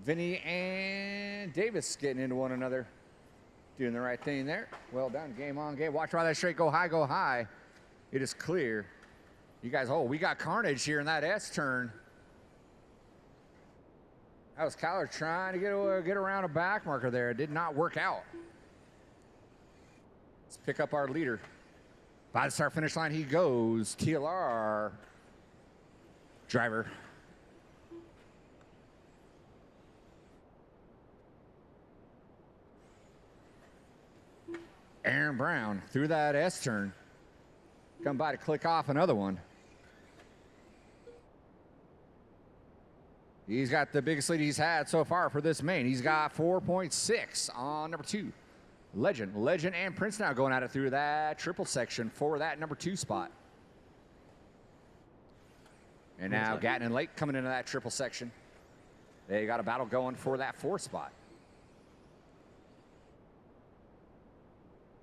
Vinny and Davis getting into one another. Doing the right thing there. Well done, game on game. Watch why that straight go high, go high. It is clear. You guys, oh, we got carnage here in that S turn. That was Kyler trying to get around a back marker there. It did not work out. Let's pick up our leader. By the start finish line he goes. TLR driver. Aaron Brown through that S turn. Come by to click off another one. He's got the biggest lead he's had so far for this main. He's got 4.6 on number 2. Legend and Prince now going at it through that triple section for that number 2 spot. And now Gatton and Lake coming into that triple section. They got a battle going for that 4 spot.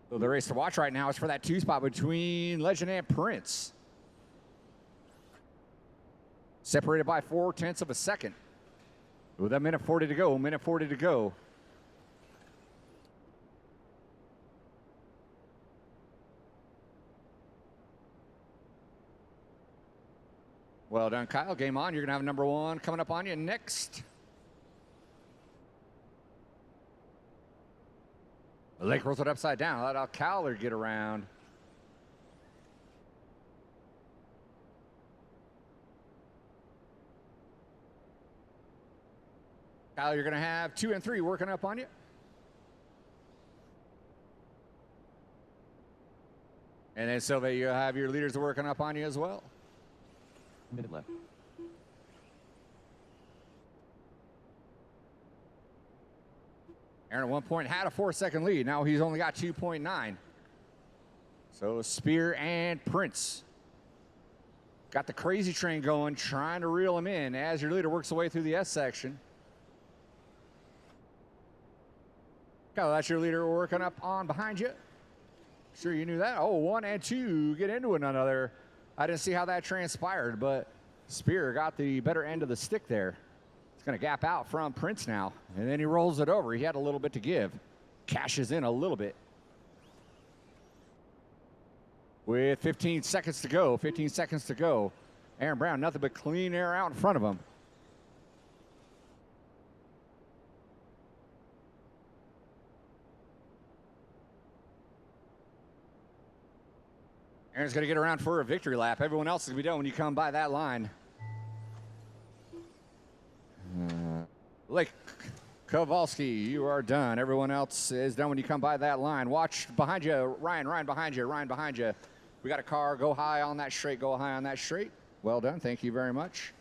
So the race to watch right now is for that 2 spot between Legend and Prince. Separated by 0.4 of a second. With a minute 40 to go, minute 40 to go. Well done, Kyle. Game on. You're going to have number 1 coming up on you next. Lake rolls it upside down. Let out Cowler get around. Kyle, you're going to have 2 and 3 working up on you. And then Sylvia, you have your leaders working up on you as well. Minute left. Aaron at one point had a 4-second lead. Now he's only got 2.9. So Spear and Prince got the crazy train going, trying to reel him in as your leader works away through the S section. Kyle, that's your leader working up on behind you. Sure you knew that. Oh, 1 and 2 get into one another. I didn't see how that transpired, but Spear got the better end of the stick there. It's going to gap out from Prince now, and then he rolls it over. He had a little bit to give. Cashes in a little bit. With 15 seconds to go, 15 seconds to go. Aaron Brown, nothing but clean air out in front of him. Aaron's going to get around for a victory lap. Everyone else is going to be done when you come by that line. Blake Kowalski, you are done. Everyone else is done when you come by that line. Watch behind you, Ryan behind you, Ryan behind you. We got a car. Go high on that straight. Go high on that straight. Well done. Thank you very much.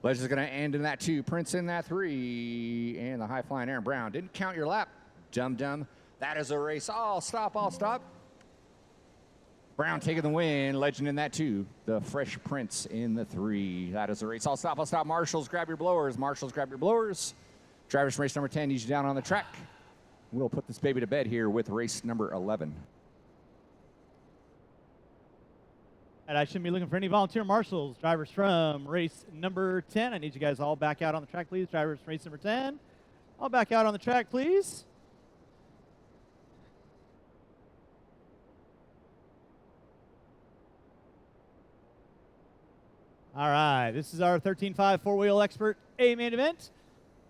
Legend's going to end in that 2. Prince in that 3. And the high-flying Aaron Brown. Didn't count your lap, dum-dum. That is a race. All stop, all stop. Brown taking the win. Legend in that 2. The Fresh Prince in the 3. That is a race. All stop, all stop. Marshals, grab your blowers. Marshals, grab your blowers. Drivers from race number 10 needs you down on the track. We'll put this baby to bed here with race number 11. And I shouldn't be looking for any volunteer marshals. Drivers from race number 10. I need you guys all back out on the track, please. Drivers from race number 10. All back out on the track, please. All right, this is our 13.5 four-wheel expert A main event.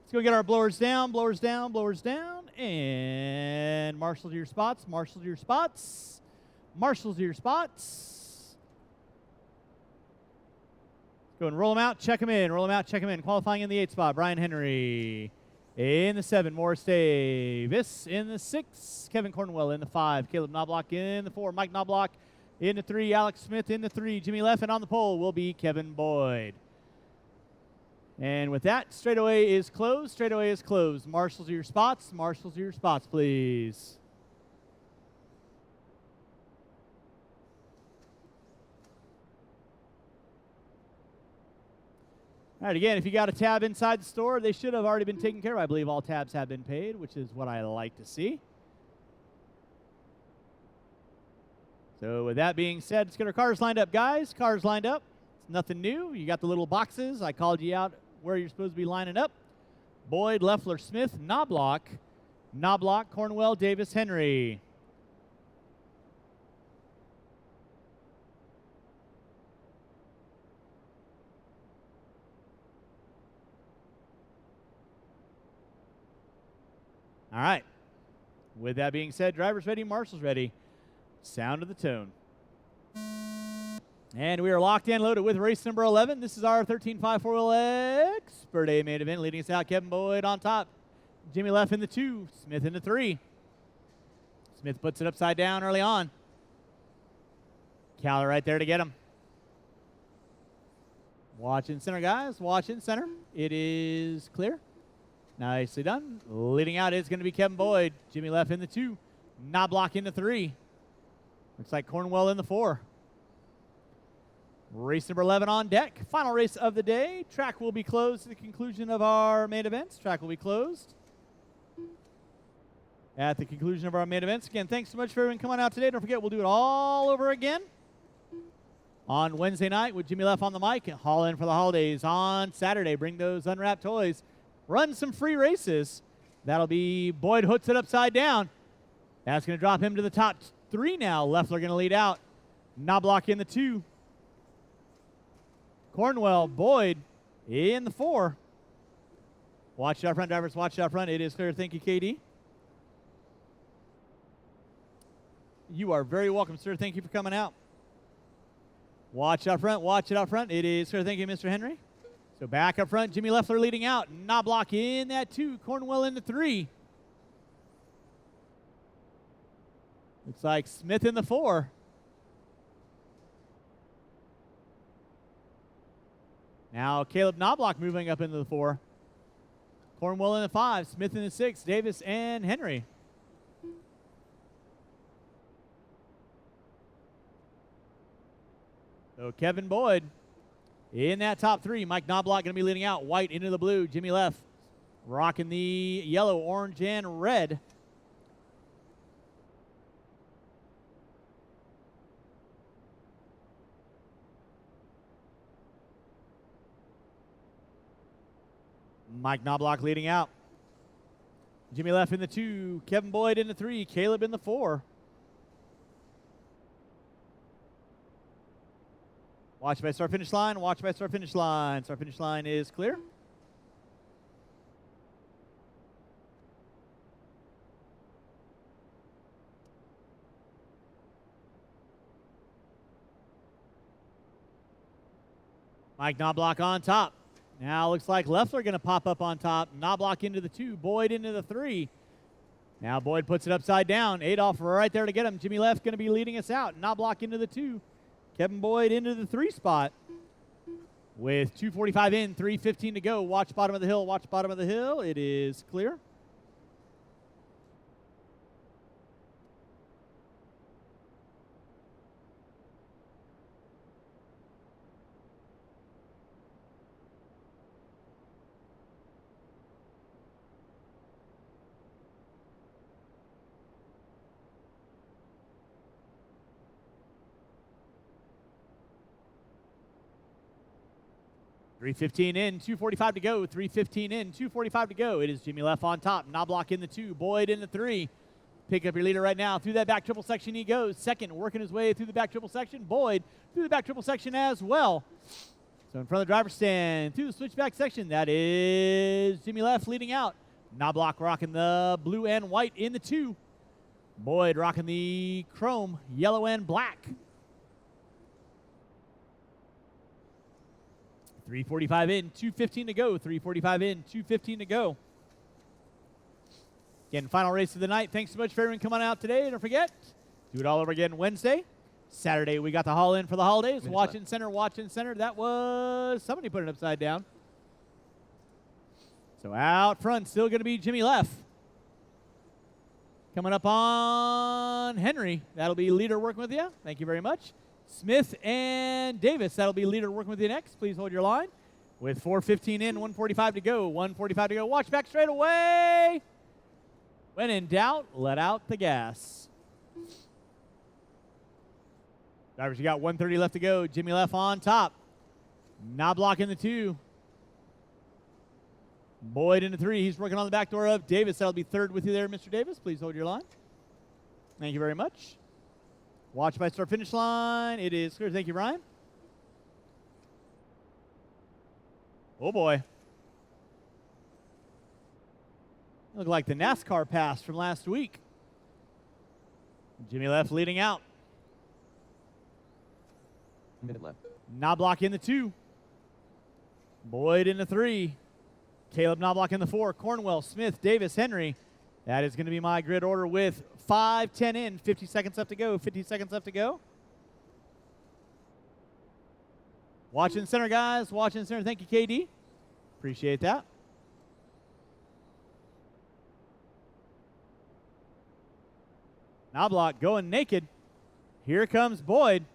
Let's go get our blowers down, blowers down, blowers down, and marshal to your spots, marshal to your spots, marshal to your spots. Go and roll them out, check them in, roll them out, check them in. Qualifying in the 8 spot, Brian Henry. In the 7, Morris Davis. In the 6, Kevin Cornwell. In the 5, Caleb Knobloch. In the 4, Mike Knobloch. In the 3, Alex Smith. In the 3, Jimmy Leff. And on the pole will be Kevin Boyd. And with that, straightaway is closed. Straightaway is closed. Marshals to your spots. Marshals to your spots, please. All right, again, if you got a tab inside the store, they should have already been taken care of. I believe all tabs have been paid, which is what I like to see. So with that being said, let's get our cars lined up, guys. Cars lined up. It's nothing new. You got the little boxes. I called you out where you're supposed to be lining up. Boyd, Leffler, Smith, Knobloch, Cornwell, Davis, Henry. All right. With that being said, drivers ready, marshals ready. Sound of the tone. And we are locked in, loaded with race number 11. This is our 13.5 four-wheel expert A main event. Leading us out, Kevin Boyd on top. Jimmy Leff in the 2. Smith in the 3. Smith puts it upside down early on. Cowler right there to get him. Watch in center, guys. Watch in center. It is clear. Nicely done. Leading out is going to be Kevin Boyd. Jimmy Leff in the 2. Knobloch in the 3. Looks like Cornwell in the 4. Race number 11 on deck. Final race of the day. Track will be closed at the conclusion of our main events. Track will be closed at the conclusion of our main events. Again, thanks so much for everyone coming out today. Don't forget, we'll do it all over again on Wednesday night with Jimmy Leff on the mic and haul in for the holidays. On Saturday, bring those unwrapped toys. Run some free races. That'll be Boyd hooks it upside down. That's going to drop him to the top 3 now. Leffler going to lead out. Knobloch in the 2. Cornwell, Boyd in the 4. Watch it out front, drivers. Watch it out front. It is clear. Thank you, KD. You are very welcome, sir. Thank you for coming out. Watch out front. Watch it out front. It is clear. Thank you, Mr. Henry. So back up front, Jimmy Leffler leading out. Knobloch in that 2. Cornwell in the 3. Looks like Smith in the 4. Now Caleb Knobloch moving up into the 4. Cornwell in the 5. Smith in the 6. Davis and Henry. So Kevin Boyd in that top 3. Mike Knobloch going to be leading out. White into the blue. Jimmy Leff rocking the yellow, orange, and red. Mike Knobloch leading out. Jimmy Leff in the 2. Kevin Boyd in the 3. Caleb in the 4. Watch by start finish line. Watch by start finish line. Start finish line is clear. Mike Knobloch on top. Now looks like Leffler going to pop up on top. Knobloch into the 2. Boyd into the 3. Now Boyd puts it upside down. Adolph right there to get him. Jimmy Leff going to be leading us out. Knobloch into the 2. Kevin Boyd into the 3 spot. With 2:45 in, 3:15 to go. Watch bottom of the hill. Watch bottom of the hill. It is clear. .315 in, 2:45 to go. 3:15 in, 2:45 to go. It is Jimmy Leff on top. Knobloch in the 2. Boyd in the 3. Pick up your leader right now. Through that back triple section he goes. Second, working his way through the back triple section. Boyd through the back triple section as well. So in front of the driver's stand, through the switchback section, that is Jimmy Leff leading out. Knobloch rocking the blue and white in the 2. Boyd rocking the chrome, yellow and black. 3:45 in, 2:15 to go. 3:45 in, 2:15 to go. Again, final race of the night. Thanks so much for everyone coming out today. Don't forget, do it all over again Wednesday. Saturday, we got the haul in for the holidays. Watch in center, watch in center. That was somebody put it upside down. So out front, still going to be Jimmy Leff. Coming up on Henry. That'll be leader working with you. Thank you very much. Smith and Davis, that'll be leader working with you next. Please hold your line. With 4:15 in, 1:45 to go. 1:45 to go. Watch back straight away. When in doubt, let out the gas. Drivers, you got 1:30 left to go. Jimmy Leff on top. Knobloch in the 2. Boyd in the 3. He's working on the back door of Davis. That'll be third with you there, Mr. Davis. Please hold your line. Thank you very much. Watch by start finish line. It is clear. Thank you, Ryan. Oh, boy. Look like the NASCAR pass from last week. Jimmy Leff leading out. Minute left. Knobloch in the 2. Boyd in the 3. Caleb Knobloch in the 4. Cornwell, Smith, Davis, Henry. That is going to be my grid order with 5:10 in, 50 seconds left to go. 50 seconds left to go. Watch in center, guys. Watch in center. Thank you, KD. Appreciate that. Knobloch going naked. Here comes Boyd.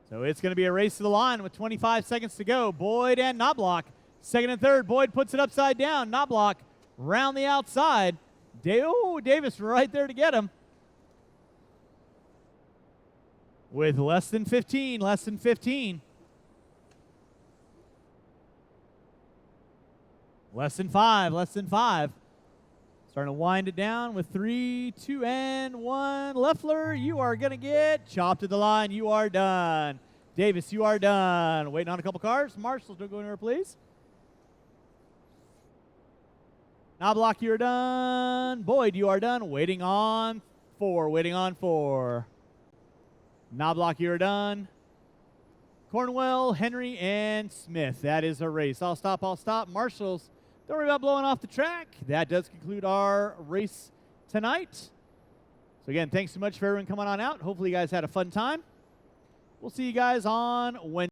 So it's going to be a race to the line with 25 seconds to go. Boyd and Knobloch. Second and third. Boyd puts it upside down. Knobloch round the outside. Davis right there to get him. With less than 15. Less than 15. Less than 5. Less than 5. Starting to wind it down with 3, 2, and 1. Leffler, you are going to get chopped at the line. You are done. Davis, you are done. Waiting on a couple cars. Marshall, don't go anywhere, please. Knobloch, you're done. Boyd, you are done. Waiting on 4. Waiting on 4. Knobloch, you're done. Cornwell, Henry, and Smith. That is a race. I'll stop. Marshalls, don't worry about blowing off the track. That does conclude our race tonight. So again, thanks so much for everyone coming on out. Hopefully you guys had a fun time. We'll see you guys on Wednesday.